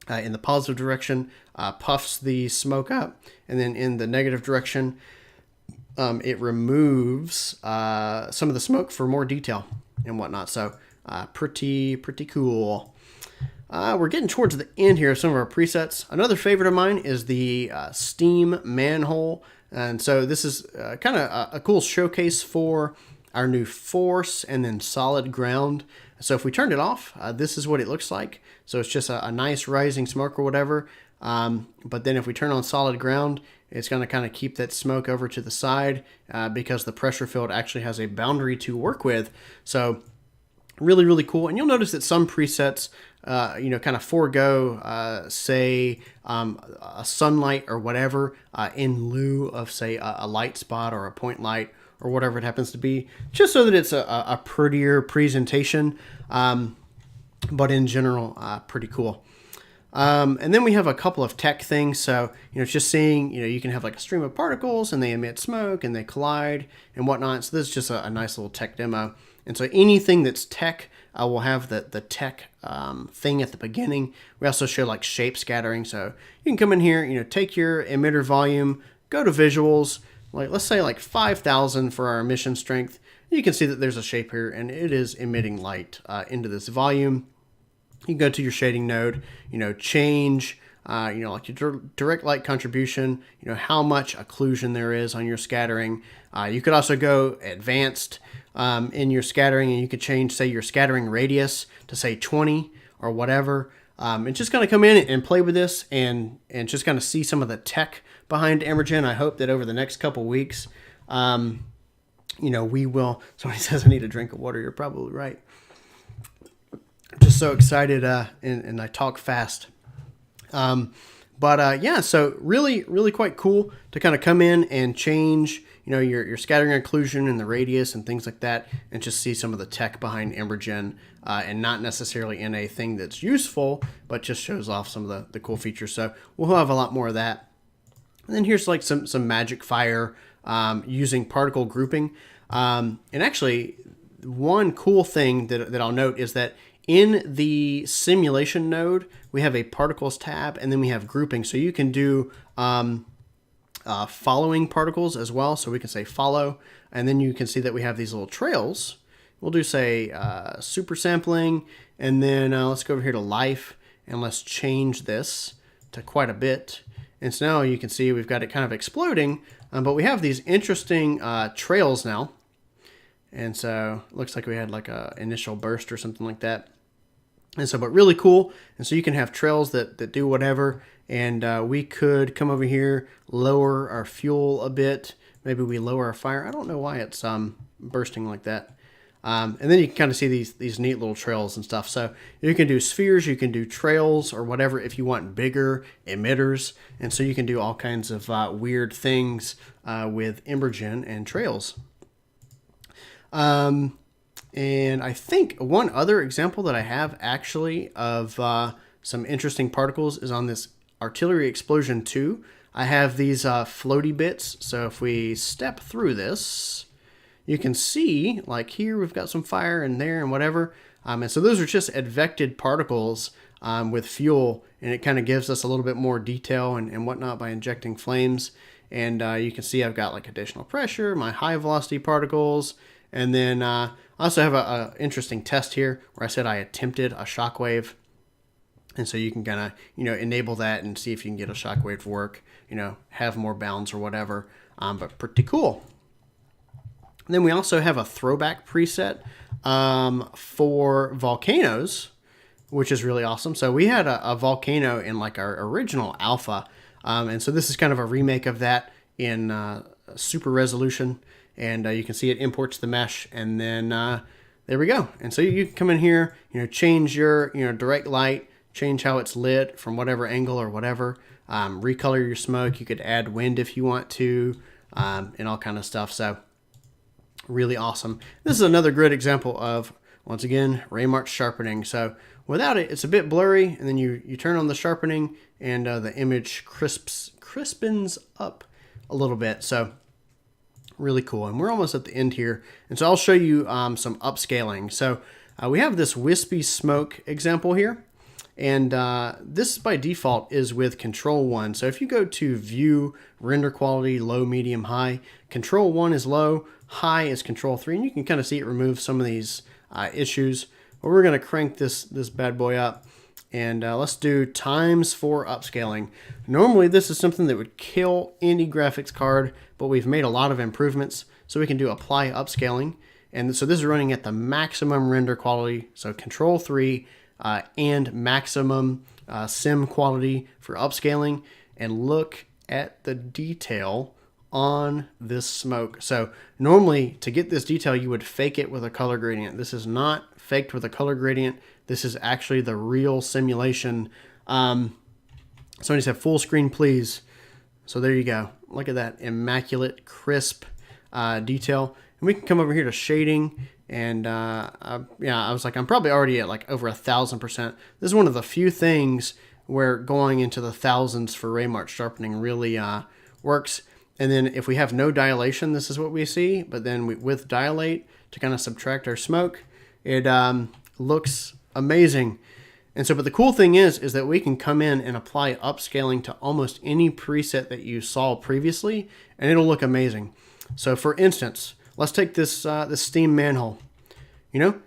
S1: in the positive direction puffs the smoke up, and then in the negative direction, it removes some of the smoke for more detail and whatnot. So pretty cool. We're getting towards the end here of some of our presets. Another favorite of mine is the steam manhole. And so this is kind of a cool showcase for our new force and then solid ground. So if we turned it off, this is what it looks like. So it's just a nice rising smoke or whatever. But then if we turn on solid ground, it's going to kind of keep that smoke over to the side because the pressure field actually has a boundary to work with. So Really, really cool. And you'll notice that some presets, kind of forego, say, a sunlight or whatever in lieu of, say, a light spot or a point light or whatever it happens to be, just so that it's a prettier presentation. But in general, pretty cool. And then we have a couple of tech things. So, it's just seeing, you can have like a stream of particles and they emit smoke and they collide and whatnot. So this is just a nice little tech demo. And so anything that's tech will have the tech thing at the beginning. We also show like shape scattering. So you can come in here, take your emitter volume, go to visuals, like let's say like 5,000 for our emission strength. You can see that there's a shape here and it is emitting light into this volume. You can go to your shading node, change, like your direct light contribution, how much occlusion there is on your scattering. You could also go advanced in your scattering, and you could change, say, your scattering radius to, say, 20 or whatever. And just kind of come in and play with this and just kind of see some of the tech behind EmberGen. I hope that over the next couple weeks, we will. Somebody says I need a drink of water. You're probably right. Just so excited, and I talk fast. So really, really quite cool to kind of come in and change, your scattering occlusion and the radius and things like that, and just see some of the tech behind EmberGen, and not necessarily in a thing that's useful, but just shows off some of the cool features. So we'll have a lot more of that. And then here's like some magic fire using particle grouping. And actually, one cool thing that I'll note is that in the simulation node, we have a particles tab, and then we have grouping. So you can do following particles as well. So we can say follow, and then you can see that we have these little trails. We'll do, say, super sampling, and then let's go over here to life, and let's change this to quite a bit. And so now you can see we've got it kind of exploding, but we have these interesting trails now. And so it looks like we had like a initial burst or something like that. And so, but really cool. And so you can have trails that do whatever. And we could come over here, lower our fuel a bit. Maybe we lower our fire. I don't know why it's bursting like that. And then you can kind of see these neat little trails and stuff. So you can do spheres, you can do trails or whatever if you want bigger emitters. And so you can do all kinds of weird things with EmberGen and trails. And I think one other example that I have actually of some interesting particles is on this Artillery Explosion 2. I have these floaty bits. So if we step through this, you can see like here we've got some fire and there and whatever. And so those are just advected particles with fuel, and it kind of gives us a little bit more detail and whatnot by injecting flames. And you can see I've got like additional pressure, my high velocity particles, and then I also have a interesting test here where I said I attempted a shockwave. And so you can kind of, enable that and see if you can get a shockwave to work, have more bounds or whatever, but pretty cool. And then we also have a throwback preset for volcanoes, which is really awesome. So we had a volcano in like our original alpha. And so this is kind of a remake of that in super resolution. And you can see it imports the mesh, and then there we go. And so you can come in here, change your direct light, change how it's lit from whatever angle or whatever, recolor your smoke. You could add wind if you want to, and all kind of stuff. So really awesome. This is another great example of, once again, Raymarch sharpening. So without it, it's a bit blurry, and then you turn on the sharpening, and the image crispens up a little bit. So really cool. And we're almost at the end here. And so I'll show you some upscaling. So we have this wispy smoke example here. And this by default is with Control 1. So if you go to View, Render Quality, Low, Medium, High, Control 1 is low, High is Control 3. And you can kind of see it remove some of these issues. But we're going to crank this bad boy up. And let's do ×4 upscaling. Normally this is something that would kill any graphics card, but we've made a lot of improvements. So we can do Apply Upscaling. And so this is running at the maximum render quality. So Control 3 and maximum sim quality for upscaling. And look at the detail on this smoke. So normally to get this detail, you would fake it with a color gradient. This is not faked with a color gradient. This is actually the real simulation. Somebody said full screen, please. So there you go. Look at that immaculate, crisp detail. And we can come over here to shading. And yeah, I was like, I'm probably already at like over 1,000%. This is one of the few things where going into the thousands for Raymark sharpening really works. And then if we have no dilation, this is what we see. But then with dilate to kind of subtract our smoke, it looks amazing. And so, but the cool thing is that we can come in and apply upscaling to almost any preset that you saw previously, and it'll look amazing. So for instance, let's take this steam manhole. You know,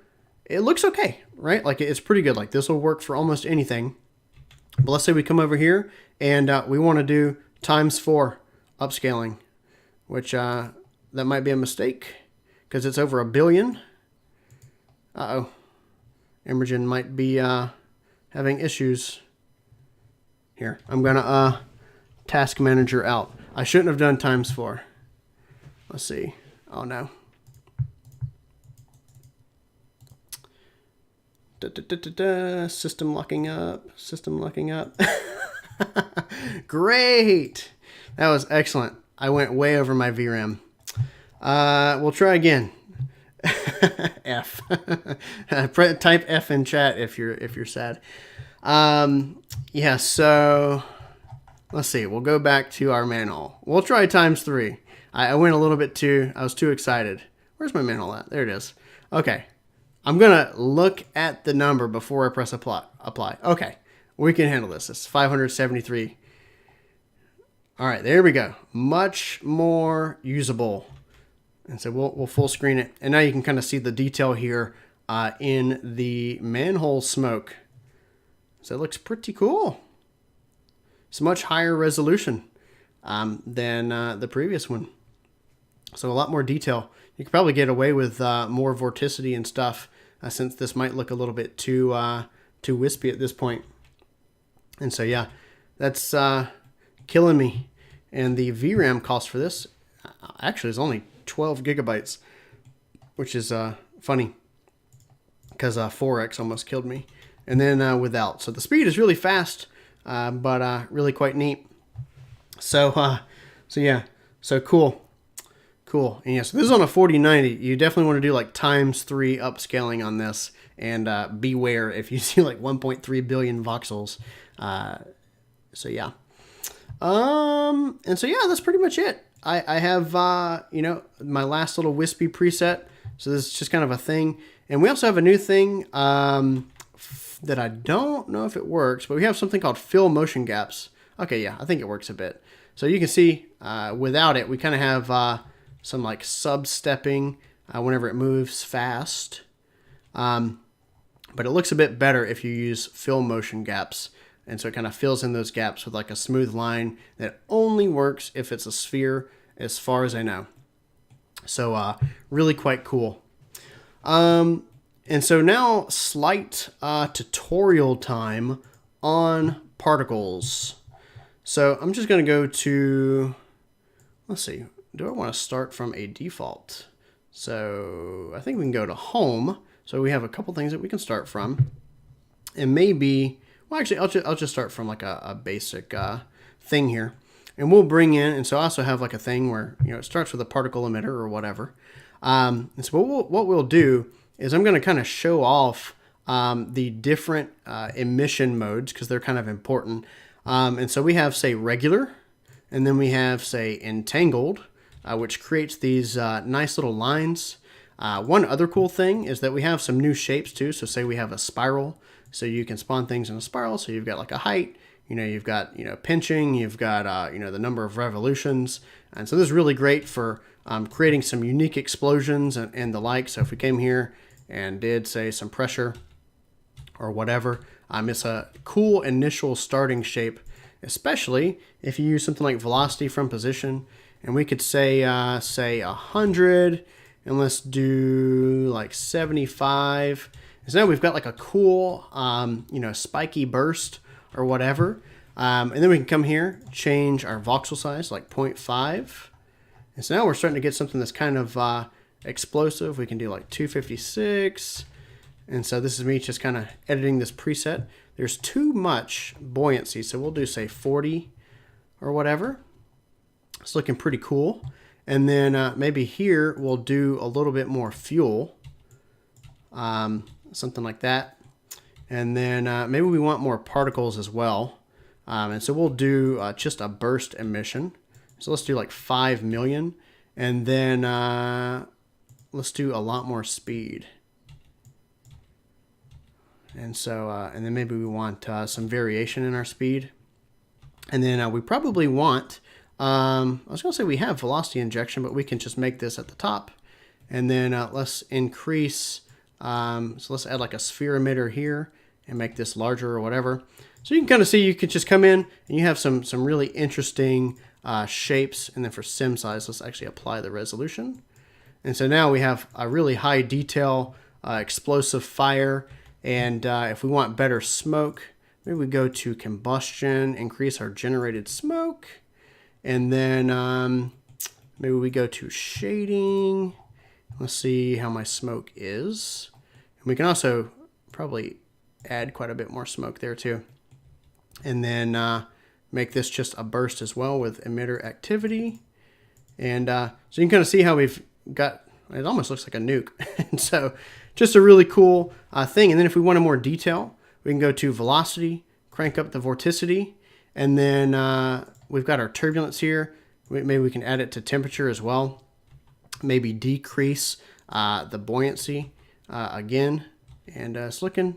S1: it looks okay, right? Like it's pretty good. Like this will work for almost anything. But let's say we come over here and we want to do ×4 upscaling, which that might be a mistake because it's over 1 billion. Uh-oh. EmberGen might be having issues. Here, I'm going to task manager out. I shouldn't have done ×4. Let's see. Oh, no. System locking up. System locking up. Great. That was excellent. I went way over my VRAM. We'll try again. F. Type F in chat if you're sad. Yeah, so let's see. We'll go back to our manhole. We'll try ×3. I went a little bit too. I was too excited. Where's my manhole at? There it is. Okay. I'm gonna look at the number before I press apply. Okay, we can handle this. It's 573. All right, there we go. Much more usable. And so we'll full screen it. And now you can kind of see the detail here in the manhole smoke. So it looks pretty cool. It's much higher resolution than the previous one. So a lot more detail. You could probably get away with more vorticity and stuff since this might look a little bit too wispy at this point. And so yeah, that's killing me. And the VRAM cost for this actually is only 12 gigabytes, which is funny because 4X almost killed me. And then without. So the speed is really fast, but really quite neat. So yeah, so cool. Cool. And yeah, so this is on a 4090. You definitely want to do like ×3 upscaling on this, and beware if you see like 1.3 billion voxels. So yeah. And so yeah, that's pretty much it. I have you know, my last little wispy preset. So this is just kind of a thing. And we also have a new thing that I don't know if it works, but we have something called fill motion gaps. Okay, yeah, I think it works a bit. So you can see without it, we kind of have some like sub-stepping whenever it moves fast. But it looks a bit better if you use fill motion gaps. And so it kind of fills in those gaps with like a smooth line that only works if it's a sphere, as far as I know. So really quite cool. And so now slight tutorial time on particles. So I'm just going to go to, let's see, do I want to start from a default? So I think we can go to home. So we have a couple things that we can start from. And maybe, well, actually, I'll just start from like a basic thing here. And we'll bring in, and so I also have like a thing where, you know, it starts with a particle emitter or whatever. And so what we'll do is I'm going to kind of show off the different emission modes because they're kind of important. And so we have, say, regular, and then we have, say, entangled, which creates these nice little lines. One other cool thing is that we have some new shapes too. So say we have a spiral, so you can spawn things in a spiral. So you've got like a height, you know, you've got, you know, pinching, you've got, you know, the number of revolutions. And so this is really great for creating some unique explosions and the like. So if we came here and did, say, some pressure or whatever, it's a cool initial starting shape, especially if you use something like velocity from position. And we could say 100, and let's do like 75. So now we've got like a cool, you know, spiky burst or whatever. And then we can come here, change our voxel size like 0.5. And so now we're starting to get something that's kind of explosive. We can do like 256. And so this is me just kind of editing this preset. There's too much buoyancy, so we'll do, say, 40 or whatever. It's looking pretty cool. And then maybe here we'll do a little bit more fuel, something like that. And then maybe we want more particles as well. And so we'll do just a burst emission. So let's do like 5 million. And then let's do a lot more speed. And so, and then maybe we want some variation in our speed. And then we probably want, I was going to say we have velocity injection, but we can just make this at the top. And then let's increase, so let's add like a sphere emitter here and make this larger or whatever. So you can kind of see, you could just come in and you have some really interesting shapes. And then for sim size, let's actually apply the resolution. And so now we have a really high detail, explosive fire. And if we want better smoke, maybe we go to combustion, increase our generated smoke. And then maybe we go to shading. Let's see how my smoke is. And we can also probably add quite a bit more smoke there too. And then make this just a burst as well with emitter activity. And so you can kind of see how we've got, it almost looks like a nuke. And so just a really cool thing. And then if we wanted more detail, we can go to velocity, crank up the vorticity, and then we've got our turbulence here. Maybe we can add it to temperature as well. Maybe decrease the buoyancy again. And it's looking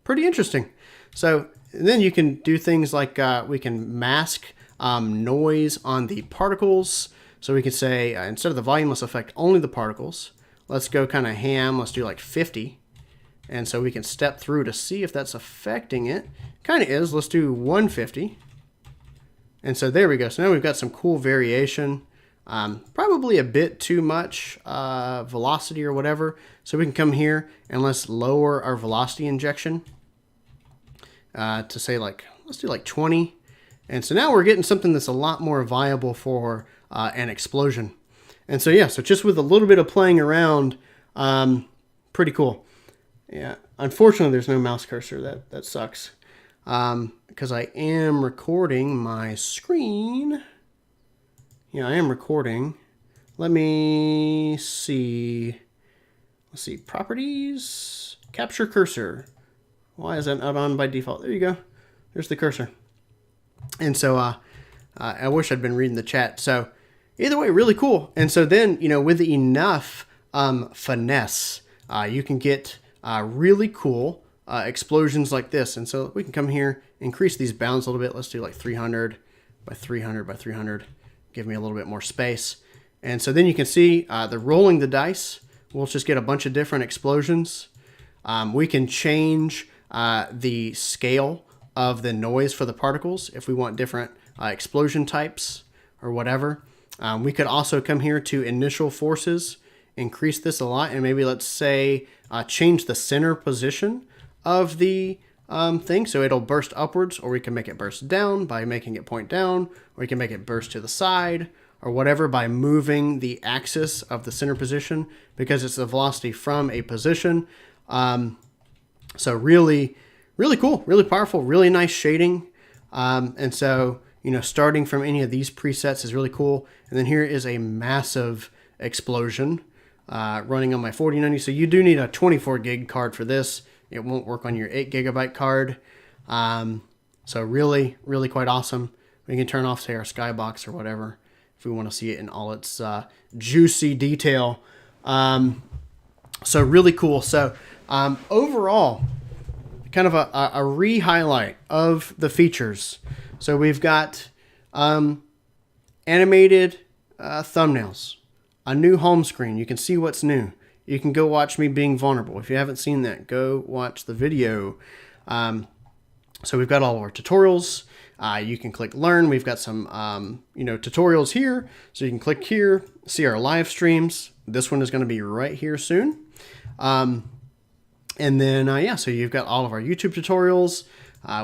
S1: pretty interesting. So then you can do things like we can mask noise on the particles. So we can say instead of the volume, let's affect only the particles. Let's go kind of ham. Let's do like 50. And so we can step through to see if that's affecting it. Kind of is. Let's do 150. And so there we go. So now we've got some cool variation. Probably a bit too much velocity or whatever. So we can come here and let's lower our velocity injection to say like, let's do like 20. And so now we're getting something that's a lot more viable for an explosion. And so, yeah, so just with a little bit of playing around, pretty cool. Yeah, unfortunately, there's no mouse cursor. That sucks. Because I am recording my screen. Yeah, I am recording. Let me see. Let's see, properties, capture cursor. Why is that not on by default? There you go. There's the cursor. And so I wish I'd been reading the chat. So either way, really cool. And so then, you know, with enough finesse, you can get really cool explosions like this. And so we can come here, increase these bounds a little bit. Let's do like 300 by 300 by 300. Give me a little bit more space. And so then you can see the rolling the dice. We'll just get a bunch of different explosions. We can change the scale of the noise for the particles if we want different explosion types or whatever. We could also come here to initial forces, increase this a lot, and maybe let's say change the center position of the thing so it'll burst upwards, or we can make it burst down by making it point down, or we can make it burst to the side or whatever by moving the axis of the center position because it's the velocity from a position. So really, really cool, really powerful, really nice shading. And so, you know, starting from any of these presets is really cool. And then here is a massive explosion running on my 4090. So you do need a 24 gig card for this. It won't work on your 8 gigabyte card. So really, really quite awesome. We can turn off, say, our skybox or whatever if we want to see it in all its juicy detail. So really cool. So overall, kind of a re-highlight of the features. So we've got animated thumbnails, a new home screen. You can see what's new. You can go watch me being vulnerable. If you haven't seen that, go watch the video. So we've got all of our tutorials. You can click learn. We've got some tutorials here. So you can click here, see our live streams. This one is going to be right here soon. And then, so you've got all of our YouTube tutorials.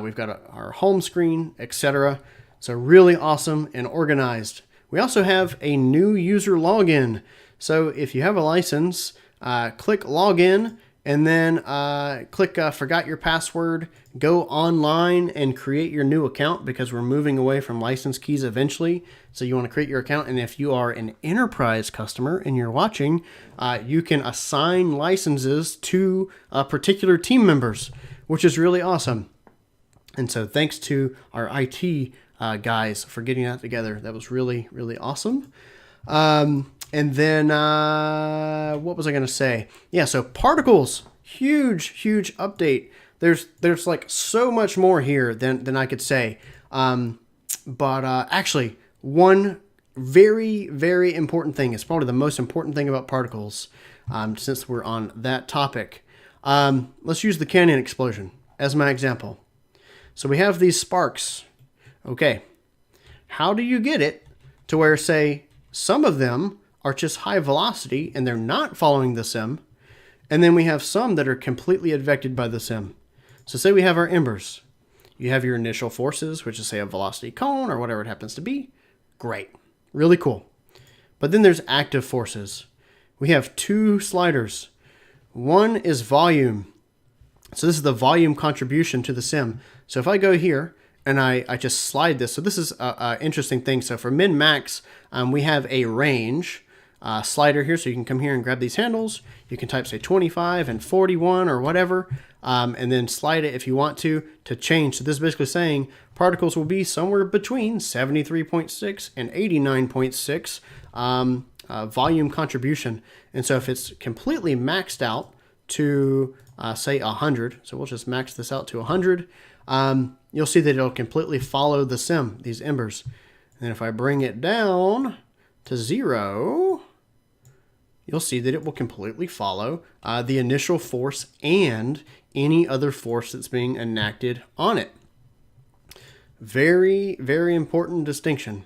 S1: We've got our home screen, etc. So really awesome and organized We also have a new user login. So if you have a license, click login and then click forgot your password, go online and create your new account because we're moving away from license keys eventually. So you want to create your account. And if you are an enterprise customer and you're watching, you can assign licenses to particular team members, which is really awesome. And so thanks to our IT guys for getting that together. That was really, really awesome. And then what was I going to say? Yeah, so particles, huge update. There's like so much more here than I could say. But actually, one very, very important thing, it's probably the most important thing about particles, since we're on that topic. Let's use the canyon explosion as my example. So we have these sparks. Okay, how do you get it to where, say, some of them are just high velocity and they're not following the sim, and then we have some that are completely affected by the sim? So say we have our embers. You have your initial forces, which is, say, a velocity cone or whatever it happens to be. Great, really cool. But then there's active forces. We have two sliders. One is volume. So this is the volume contribution to the sim. So if I go here and I just slide this, so this is an interesting thing. So for min max, we have a range slider here. So you can come here and grab these handles. You can type, say, 25 and 41 or whatever, and then slide it if you want to change. So this is basically saying particles will be somewhere between 73.6 and 89.6 volume contribution. And so if it's completely maxed out to say 100, so we'll just max this out to 100, you'll see that it'll completely follow the sim, these embers. And if I bring it down to 0, you'll see that it will completely follow the initial force and any other force that's being enacted on it. Very, very important distinction.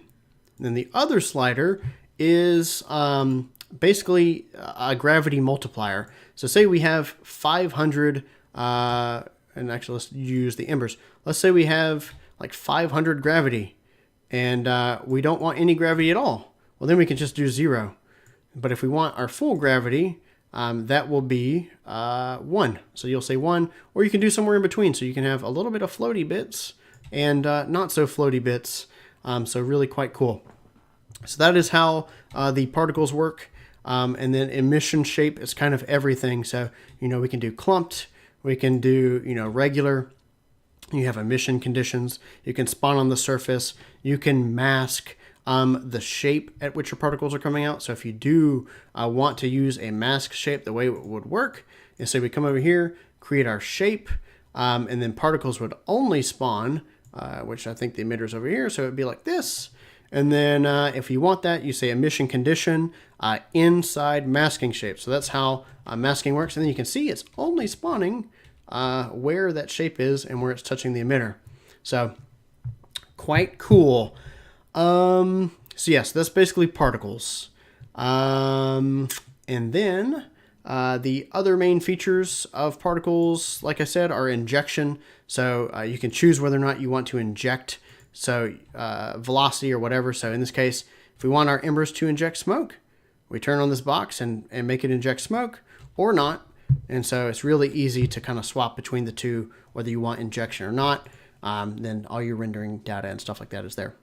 S1: And then the other slider is basically a gravity multiplier. So say we have 500, and actually let's use the embers. Let's say we have like 500 gravity and we don't want any gravity at all. Well, then we can just do 0. But if we want our full gravity, that will be 1. So you'll say 1, or you can do somewhere in between. So you can have a little bit of floaty bits and not so floaty bits. So really quite cool. So that is how the particles work. And then emission shape is kind of everything. So, we can do clumped, we can do, regular. You have emission conditions. You can spawn on the surface. You can mask the shape at which your particles are coming out. So if you do want to use a mask shape, the way it would work is, say we come over here, create our shape, and then particles would only spawn, which I think the emitter's over here. So it'd be like this. And then if you want that, you say emission condition inside masking shape. So that's how masking works. And then you can see it's only spawning where that shape is and where it's touching the emitter. So quite cool. So yes, that's basically particles. And then the other main features of particles, like I said, are injection. So you can choose whether or not you want to inject, so velocity or whatever. So in this case, if we want our embers to inject smoke, we turn on this box and make it inject smoke or not. And so it's really easy to kind of swap between the two, whether you want injection or not. Then all your rendering data and stuff like that is there.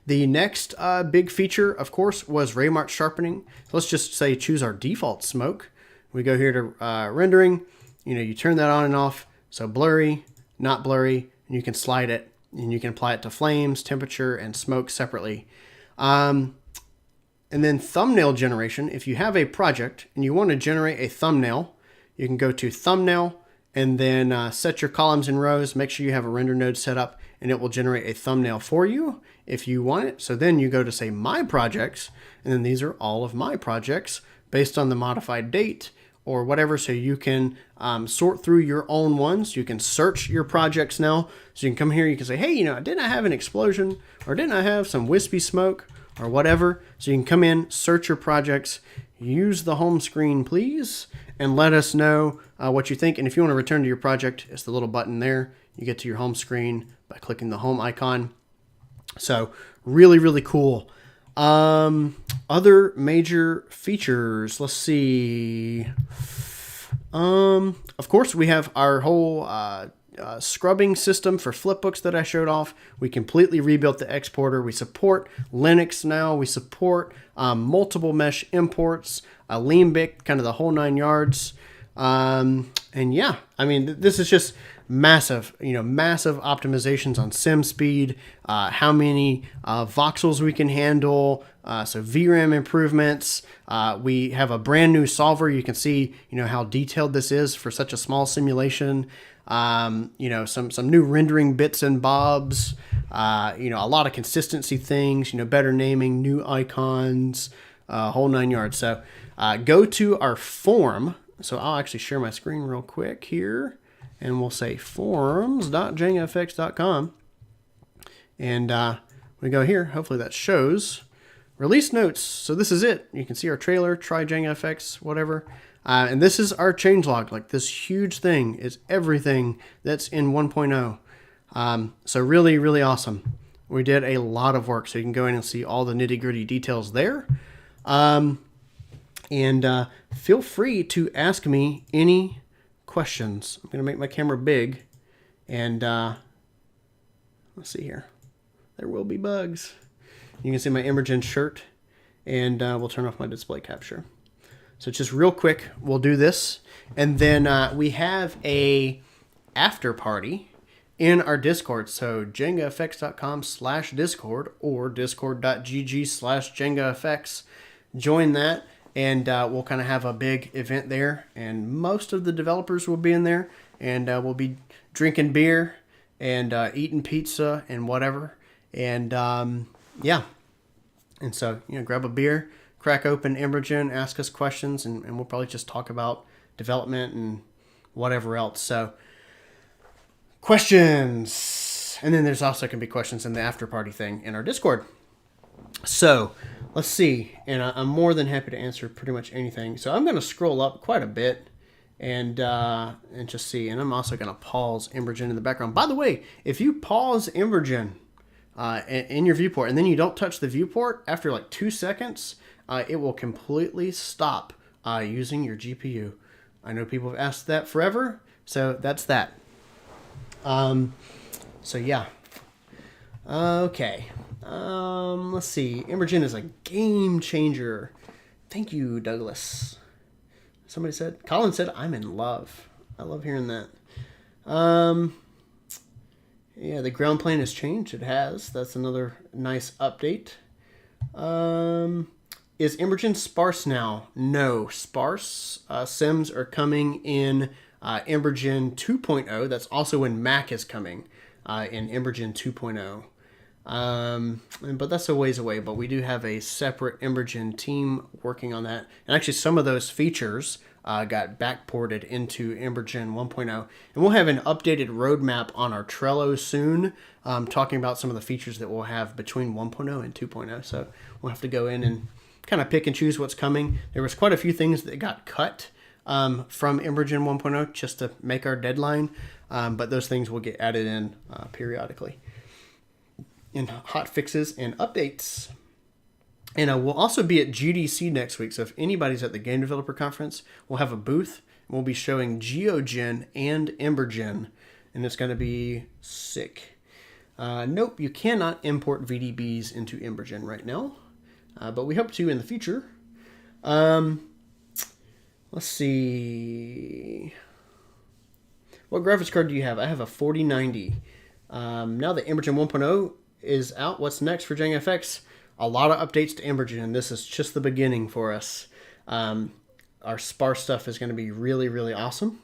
S1: The next big feature, of course, was Raymark sharpening. So let's just say choose our default smoke. We go here to rendering. You turn that on and off. So blurry, not blurry, and you can slide it. And you can apply it to flames, temperature, and smoke separately. And then thumbnail generation. If you have a project and you want to generate a thumbnail, you can go to thumbnail and then set your columns and rows. Make sure you have a render node set up and it will generate a thumbnail for you if you want it. So then you go to, say, my projects, and then these are all of my projects based on the modified date or whatever. So you can sort through your own ones. You can search your projects now. So you can come here, you can say, hey, didn't I have an explosion, or didn't I have some wispy smoke or whatever? So you can come in, search your projects, use the home screen, please, and let us know what you think. And if you want to return to your project, it's the little button there. You get to your home screen by clicking the home icon. So really, really cool. Other major features. Let's see. Of course, we have our whole scrubbing system for flipbooks that I showed off. We completely rebuilt the exporter. We support Linux now. We support multiple mesh imports, Leanbic, kind of the whole 9 yards. And yeah, I mean, this is just massive, massive optimizations on sim speed, how many voxels we can handle, so VRAM improvements. We have a brand new solver. You can see, how detailed this is for such a small simulation. Some new rendering bits and bobs, a lot of consistency things, better naming, new icons, whole 9 yards. So go to our forum. So I'll actually share my screen real quick here, and we'll say forums.jengafx.com. And we go here. Hopefully that shows. Release notes. So this is it. You can see our trailer, try JengFX, whatever. And this is our changelog. Like, this huge thing is everything that's in 1.0. So really, really awesome. We did a lot of work, so you can go in and see all the nitty-gritty details there. And feel free to ask me any questions. I'm going to make my camera big. And let's see here. There will be bugs. You can see my EmberGen shirt. And we'll turn off my display capture. So just real quick, we'll do this. And then we have a after party in our Discord. So jengafx.com/discord or discord.gg/jengafx. Join that. And we'll kind of have a big event there. And most of the developers will be in there. And we'll be drinking beer and eating pizza and whatever. And yeah. And so, grab a beer, crack open EmberGen, ask us questions, and we'll probably just talk about development and whatever else. So, questions. And then there's also going to be questions in the after party thing in our Discord. So, let's see. And I'm more than happy to answer pretty much anything. So I'm going to scroll up quite a bit and just see. And I'm also going to pause EmberGen in the background. By the way, if you pause EmberGen in your viewport and then you don't touch the viewport after like 2 seconds, it will completely stop using your GPU. I know people have asked that forever. So that's that. So yeah. Okay. Let's see. EmberGen is a game changer. Thank you, Douglas. Somebody said, Colin said, I'm in love. I love hearing that. Yeah, the ground plane has changed. It has. That's another nice update. Is EmberGen sparse now? No. Sparse sims are coming in EmberGen 2.0. That's also when Mac is coming in EmberGen 2.0. But that's a ways away, but we do have a separate EmberGen team working on that. And actually some of those features got backported into EmberGen 1.0. And we'll have an updated roadmap on our Trello soon, talking about some of the features that we'll have between 1.0 and 2.0. So we'll have to go in and kind of pick and choose what's coming. There was quite a few things that got cut from EmberGen 1.0 just to make our deadline, but those things will get added in periodically in hot fixes and updates. And we'll also be at GDC next week. So if anybody's at the Game Developer Conference, we'll have a booth. We'll be showing GeoGen and EmberGen. And it's going to be sick. Nope, you cannot import VDBs into EmberGen right now. But we hope to in the future. Let's see. What graphics card do you have? I have a 4090. Now that EmberGen 1.0 is out, what's next for JengFX? A lot of updates to EmberGen. This is just the beginning for us. Our sparse stuff is going to be really, really awesome,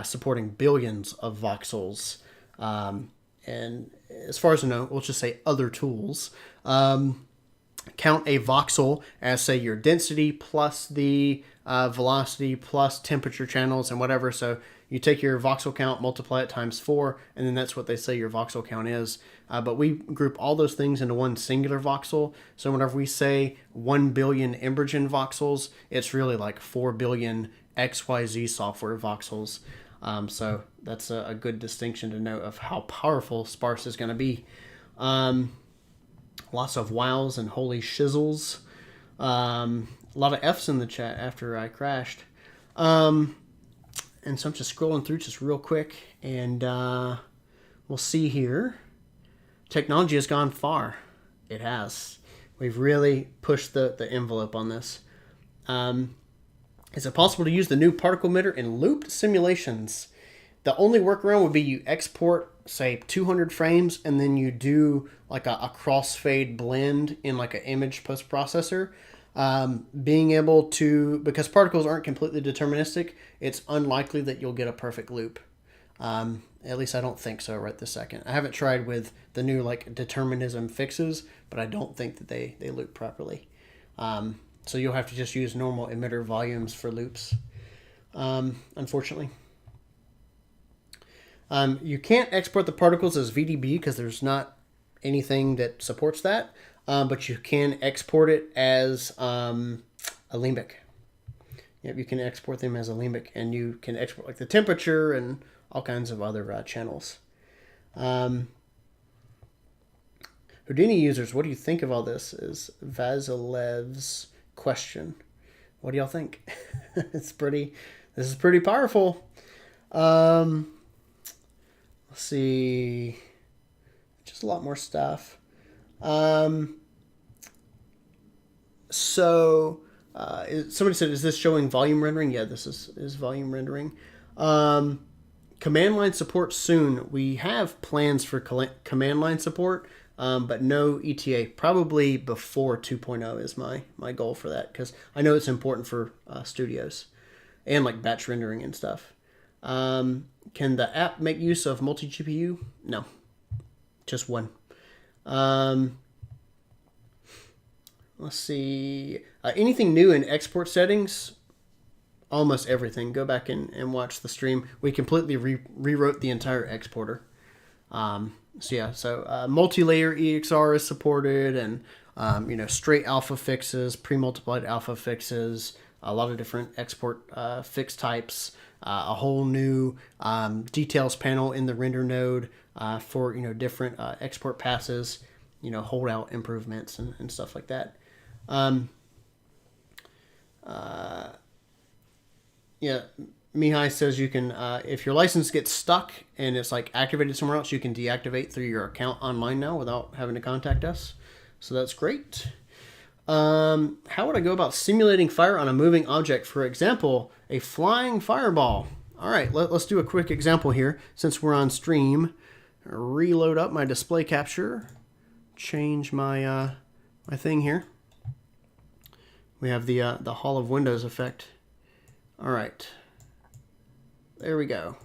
S1: supporting billions of voxels. And as far as I know, we'll just say other tools. Count a voxel as, say, your density plus the velocity plus temperature channels and whatever. So you take your voxel count, multiply it times 4, and then that's what they say your voxel count is. But we group all those things into one singular voxel. So whenever we say 1 billion EmberGen voxels, it's really like 4 billion XYZ software voxels. So that's a good distinction to note of how powerful sparse is going to be. Lots of wows and holy shizzles. A lot of F's in the chat after I crashed. And so I'm just scrolling through just real quick, and we'll see here. Technology has gone far. It has. We've really pushed the envelope on this. Is it possible to use the new particle emitter in looped simulations? The only workaround would be you export, say, 200 frames, and then you do like a crossfade blend in like an image post-processor. Being able to, because particles aren't completely deterministic, it's unlikely that you'll get a perfect loop. At least I don't think so right this second. I haven't tried with the new like determinism fixes, but I don't think that they loop properly. So you'll have to just use normal emitter volumes for loops, unfortunately. You can't export the particles as VDB because there's not anything that supports that, but you can export it as a limbic. Yep, you can export them as a limbic, and you can export like the temperature and all kinds of other channels. Houdini users, what do you think of all this? Is Vasilev's question. What do y'all think? This is pretty powerful. Let's see. Just a lot more stuff. Somebody said, is this showing volume rendering? Yeah, this is volume rendering. Command line support soon. We have plans for command line support, but no ETA. Probably before 2.0 is my goal for that, because I know it's important for studios and like batch rendering and stuff. Can the app make use of multi-GPU? No, just one. Let's see. Anything new in export settings? Almost everything. Go back and watch the stream. We completely rewrote the entire exporter. So multi-layer EXR is supported, and straight alpha fixes, pre-multiplied alpha fixes, a lot of different export fix types, a whole new details panel in the render node for different export passes, holdout improvements and stuff like that. Mihai says you can, if your license gets stuck and it's like activated somewhere else, you can deactivate through your account online now without having to contact us. So that's great. How would I go about simulating fire on a moving object? For example, a flying fireball. All right, let's do a quick example here. Since we're on stream, reload up my display capture, change my my thing here. We have the Hall of Windows effect. All right, there we go.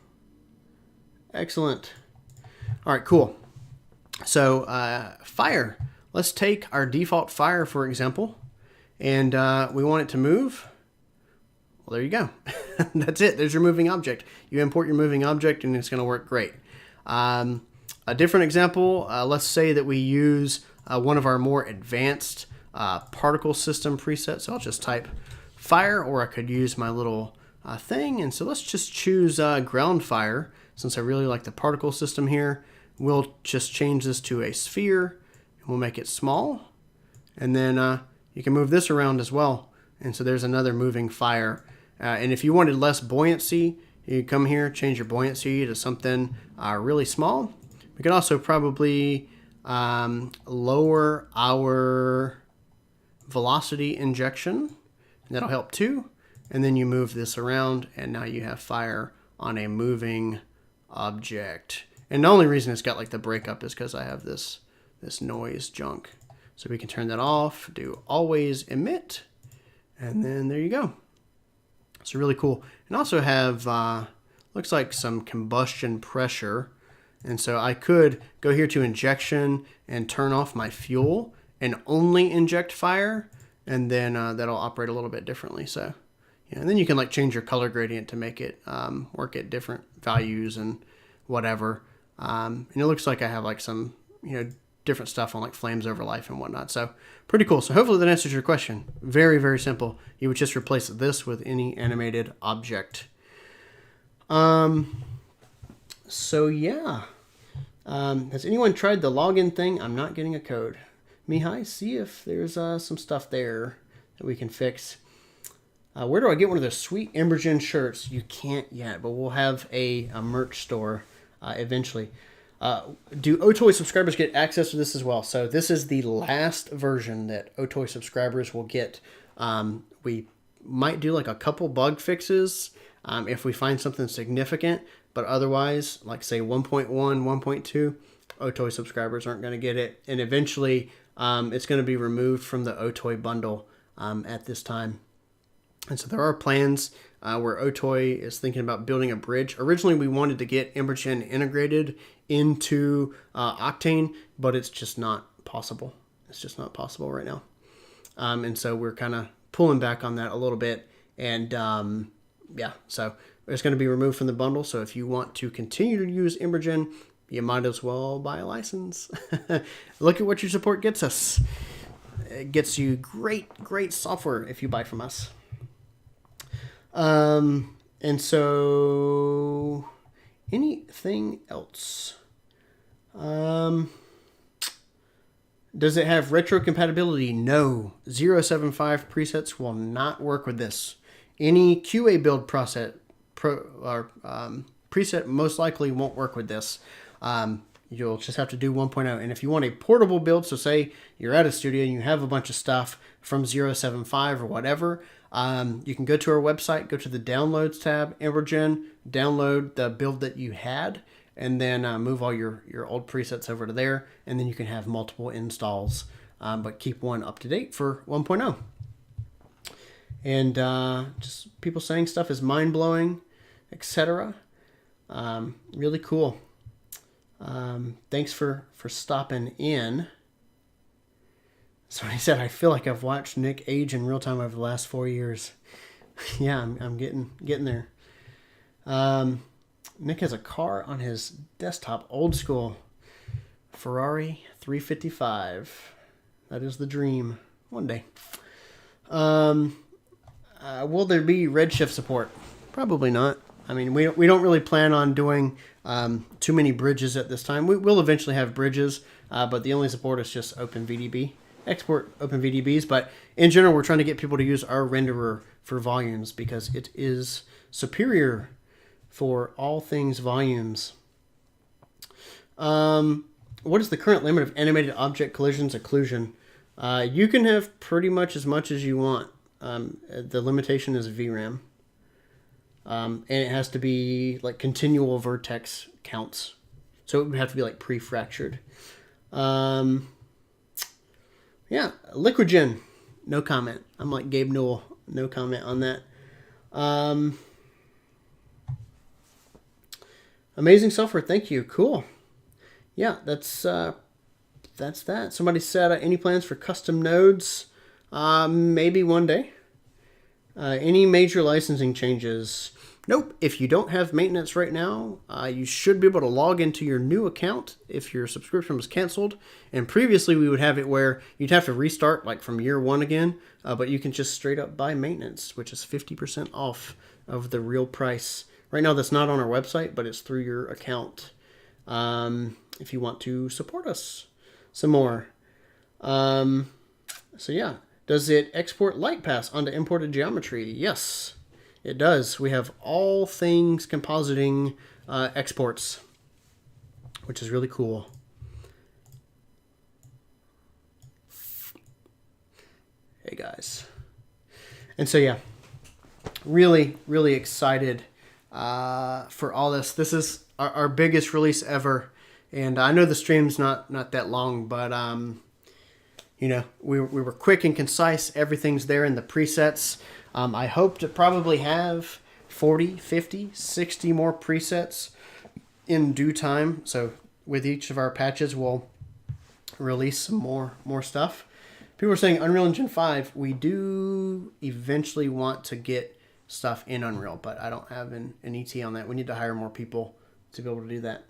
S1: Excellent. All right, cool. So fire. Let's take our default fire, for example, and we want it to move. Well, there you go. That's it. There's your moving object. You import your moving object, and it's going to work great. A different example, let's say that we use one of our more advanced particle system presets. So I'll just type fire, or I could use my little thing. And so let's just choose ground fire. Since I really like the particle system here, we'll just change this to a sphere. We'll make it small, and then you can move this around as well. And so there's another moving fire. And if you wanted less buoyancy, you come here, change your buoyancy to something really small. We could also probably lower our velocity injection, and that'll help too. And then you move this around, and now you have fire on a moving object. And the only reason it's got like the breakup is because I have this noise junk. So we can turn that off, do always emit, and then there you go. It's really cool. And also have, looks like some combustion pressure. And so I could go here to injection and turn off my fuel and only inject fire, and then that'll operate a little bit differently. So, yeah, and then you can like change your color gradient to make it work at different values and whatever. And it looks like I have like some, different stuff on like flames over life and whatnot. So pretty cool. So hopefully that answers your question. Very, very simple. You would just replace this with any animated object. So yeah. Has anyone tried the login thing? I'm not getting a code. Mihai, see if there's some stuff there that we can fix. Where do I get one of those sweet EmberGen shirts? You can't yet, but we'll have a merch store eventually. Do Otoy subscribers get access to this as well? So this is the last version that Otoy subscribers will get. We might do like a couple bug fixes if we find something significant, but otherwise, like say 1.1, 1.2, Otoy subscribers aren't going to get it. And eventually it's going to be removed from the Otoy bundle at this time. And so there are plans where Otoy is thinking about building a bridge. Originally, we wanted to get EmberGen integrated into Octane, but it's just not possible. It's just not possible right now. And so we're kind of pulling back on that a little bit. And yeah, so it's going to be removed from the bundle. So if you want to continue to use EmberGen, you might as well buy a license. Look at what your support gets us. It gets you great software if you buy from us. And so anything else? Does it have retro compatibility? No. 0.75 presets will not work with this. Any QA build preset most likely won't work with this. You'll just have to do 1.0. And if you want a portable build, so say you're at a studio and you have a bunch of stuff from 0.75 or whatever, you can go to our website, go to the Downloads tab, EmberGen, download the build that you had, and then move all your old presets over to there, and then you can have multiple installs, but keep one up to date for 1.0. And just people saying stuff is mind-blowing, etc. Really cool. Thanks for stopping in. Somebody said, I feel like I've watched Nick age in real time over the last 4 years. Yeah, I'm getting there. Nick has a car on his desktop, old school Ferrari 355. That is the dream. One day. Will there be Redshift support? Probably not. I mean, we don't really plan on doing too many bridges at this time. We will eventually have bridges, but the only support is just OpenVDB. Export OpenVDBs, but in general, we're trying to get people to use our renderer for volumes because it is superior for all things volumes. What is the current limit of animated object collisions occlusion? You can have pretty much as you want. The limitation is VRAM. And it has to be like continual vertex counts. So it would have to be like pre-fractured. Yeah, LiquidGen, no comment. I'm like Gabe Newell, no comment on that. Amazing software, thank you. Cool. Yeah, that's that. Somebody said, any plans for custom nodes? Maybe one day. Any major licensing changes? Nope. If you don't have maintenance right now, you should be able to log into your new account if your subscription was canceled. And previously, we would have it where you'd have to restart like from year one again, but you can just straight up buy maintenance, which is 50% off of the real price. Right now, that's not on our website, but it's through your account. If you want to support us some more. So yeah. Does it export LightPass onto imported geometry? Yes, it does. We have all things compositing exports, which is really cool. Hey guys. And so yeah, really excited for all this. This is our biggest release ever. And I know the stream's not that long, but you know, we were quick and concise. Everything's there in the presets. I hope to probably have 40, 50, 60 more presets in due time. So with each of our patches, we'll release some more stuff. People are saying Unreal Engine 5. We do eventually want to get stuff in Unreal, but I don't have an ET on that. We need to hire more people to be able to do that.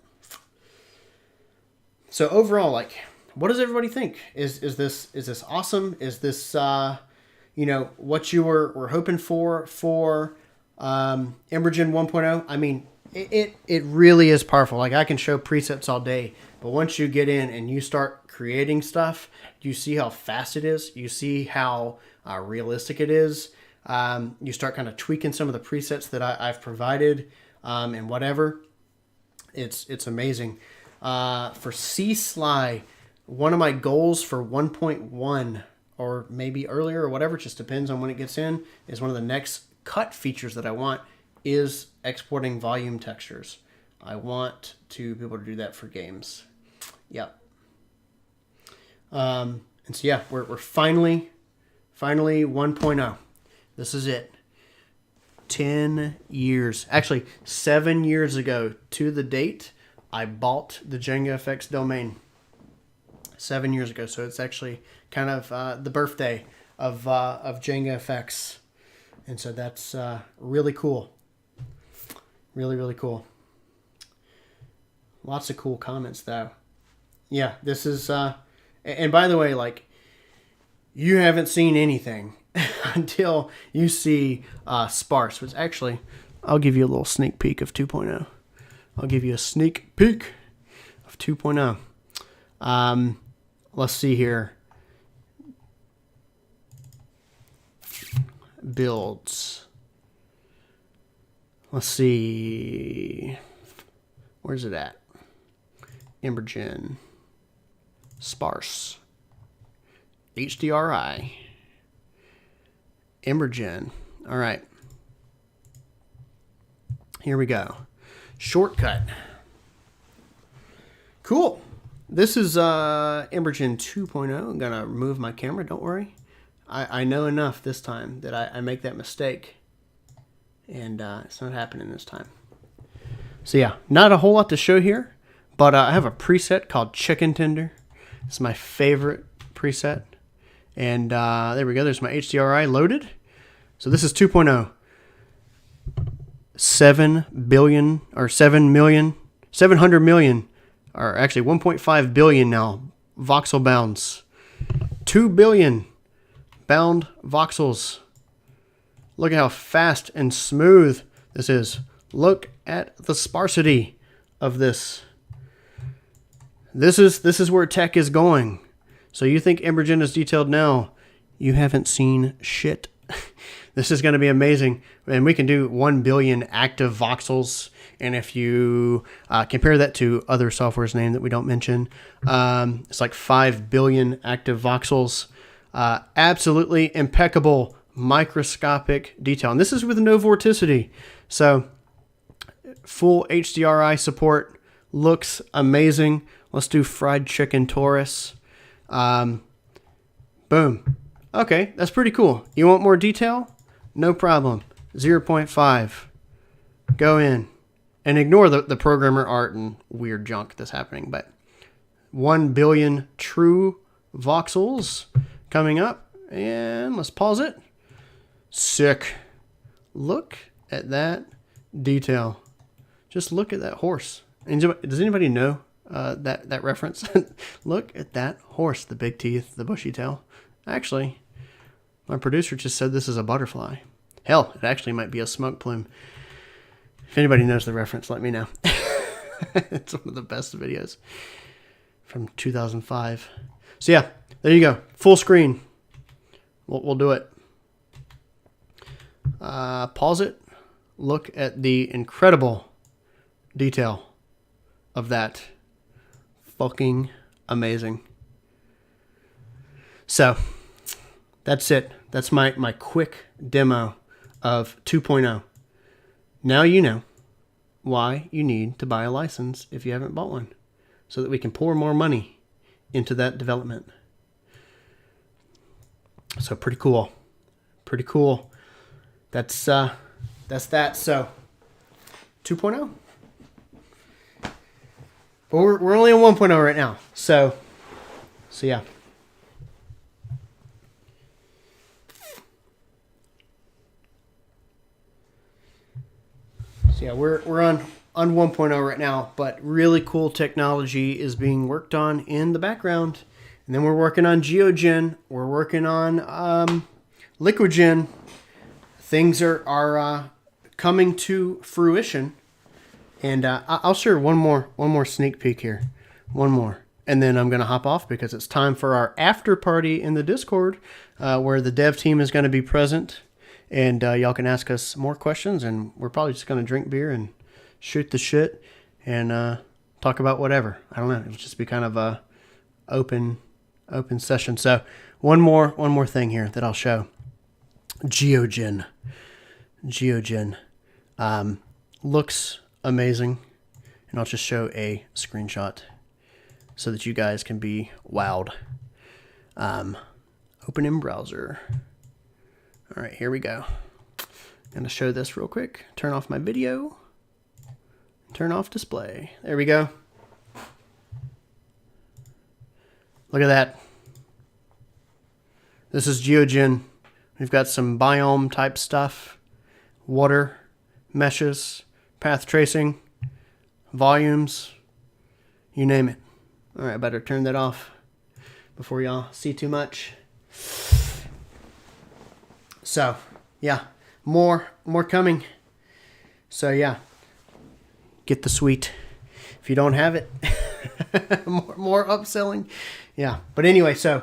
S1: So overall, like, what does everybody think? Is this awesome? Is this you know, what you were hoping for EmberGen 1.0? I mean, It really is powerful. Like I can show presets all day, but once you get in and you start creating stuff, you see how fast it is. You see how realistic it is. You start kind of tweaking some of the presets that I've provided and whatever. It's amazing. For C-Sly, one of my goals for 1.1 or maybe earlier or whatever, just depends on when it gets in, is one of the next cut features that I want is exporting volume textures. I want to be able to do that for games. Yep. And so yeah, we're finally 1.0. This is it. 10 years. Actually, 7 years ago to the date, I bought the Jenga FX domain. 7 years ago. So it's actually kind of the birthday of Jenga FX. And so that's really cool. Really, really cool. Lots of cool comments, though. Yeah, this is... and by the way, like, you haven't seen anything until you see Sparse, which actually, I'll give you a little sneak peek of 2.0. I'll give you a sneak peek of 2.0. Let's see here. Builds. Let's see. Where's it at? EmberGen. Sparse. HDRI. EmberGen. All right. Here we go. Shortcut. Cool. This is EmberGen 2.0. I'm going to remove my camera. Don't worry. I know enough this time that I make that mistake. And it's not happening this time. So yeah, not a whole lot to show here. But I have a preset called Chicken Tender. It's my favorite preset. And there we go. There's my HDRI loaded. So this is 2.0. 700 million, or actually 1.5 billion now, voxel bounds. 2 billion bound voxels. Look at how fast and smooth this is. Look at the sparsity of this. This is where tech is going. So you think EmberGen is detailed now? You haven't seen shit. This is going to be amazing. And we can do 1 billion active voxels. And if you compare that to other software's name that we don't mention, it's like 5 billion active voxels. Absolutely impeccable microscopic detail. And this is with no vorticity. So full HDRI support, looks amazing. Let's do fried chicken Taurus. Boom. Okay, that's pretty cool. You want more detail? No problem. 0.5. Go in. And ignore the programmer art and weird junk that's happening. But 1 billion true voxels coming up. And let's pause it. Sick. Look at that detail. Just look at that horse. Does anybody know that reference? Look at that horse. The big teeth, the bushy tail. Actually, my producer just said this is a butterfly. Hell, it actually might be a smoke plume. If anybody knows the reference, let me know. It's one of the best videos from 2005. So yeah, there you go. Full screen. We'll do it. Pause it. Look at the incredible detail of that. Fucking amazing. So that's it. That's my quick demo of 2.0. Now you know why you need to buy a license if you haven't bought one, so that we can pour more money into that development. So pretty cool. Pretty cool. That's that. So 2.0. But we're only on 1.0 right now. So yeah. So yeah, we're on 1.0 right now, but really cool technology is being worked on in the background. And then we're working on GeoGen. We're working on LiquidGen. Things are coming to fruition. And I'll share one more sneak peek here. One more. And then I'm going to hop off because it's time for our after party in the Discord where the dev team is going to be present. And y'all can ask us more questions. And we're probably just going to drink beer and shoot the shit and talk about whatever. I don't know. It'll just be kind of a open session. So one more thing here that I'll show. EmberGen looks amazing, and I'll just show a screenshot so that you guys can be wowed. Open in browser. All right, here we go. I'm gonna show this real quick. Turn off my video. Turn off display. There we go. Look at that. This is EmberGen. We've got some biome type stuff, water, meshes, path tracing, volumes, you name it. All right, I better turn that off before y'all see too much. So, yeah, more coming. So, yeah, get the suite if you don't have it. more upselling. Yeah, but anyway, so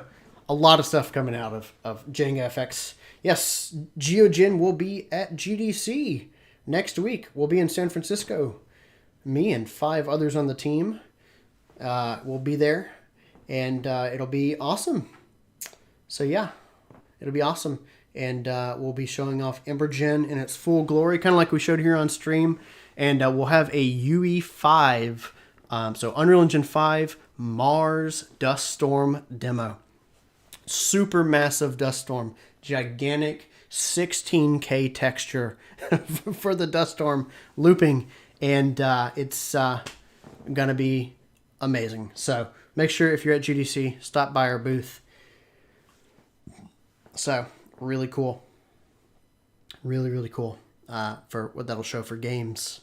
S1: a lot of stuff coming out of Jenga FX. Yes, EmberGen will be at GDC next week. We'll be in San Francisco. Me and 5 others on the team will be there, and it'll be awesome. So yeah, it'll be awesome, and we'll be showing off EmberGen in its full glory, kind of like we showed here on stream, and we'll have a UE5, so Unreal Engine 5 Mars Dust Storm demo. Super massive dust storm, gigantic 16K texture for the dust storm looping, and it's gonna be amazing. So make sure if you're at GDC, stop by our booth. So really cool, really cool for what that'll show for games.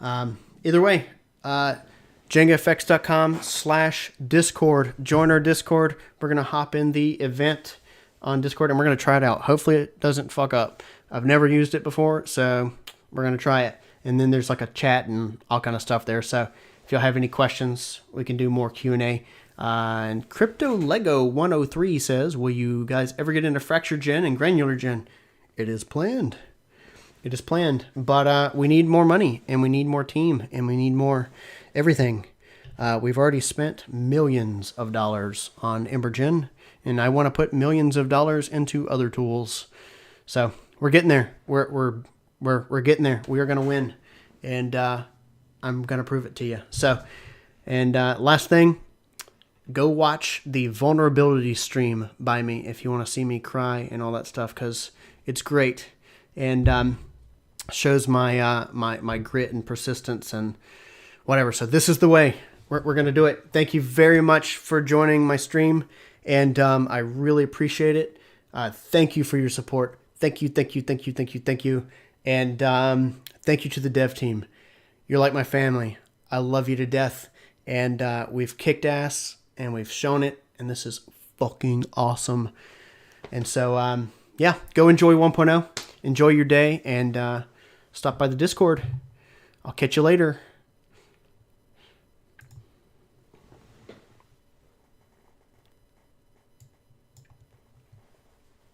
S1: Either way, JengaFX.com/Discord. Join our Discord. We're going to hop in the event on Discord, and we're going to try it out. Hopefully it doesn't fuck up. I've never used it before, so we're going to try it. And then there's like a chat and all kind of stuff there. So if y'all have any questions, we can do more Q&A. And Crypto Lego 103 says, will you guys ever get into Fracture Gen and Granular Gen? It is planned. It is planned. But we need more money, and we need more team, and we need more everything. We've already spent millions of dollars on EmberGen, and I want to put millions of dollars into other tools. So we're getting there. We're getting there. We are going to win, and I'm going to prove it to you. So, and last thing, go watch the vulnerability stream by me if you want to see me cry and all that stuff, because it's great and shows my my grit and persistence and whatever. So this is the way we're going to do it. Thank you very much for joining my stream, and I really appreciate it. Thank you for your support. Thank you. And thank you to the dev team. You're like my family. I love you to death, and we've kicked ass, and we've shown it, and this is fucking awesome. And so, yeah, go enjoy 1.0. Enjoy your day, and stop by the Discord. I'll catch you later.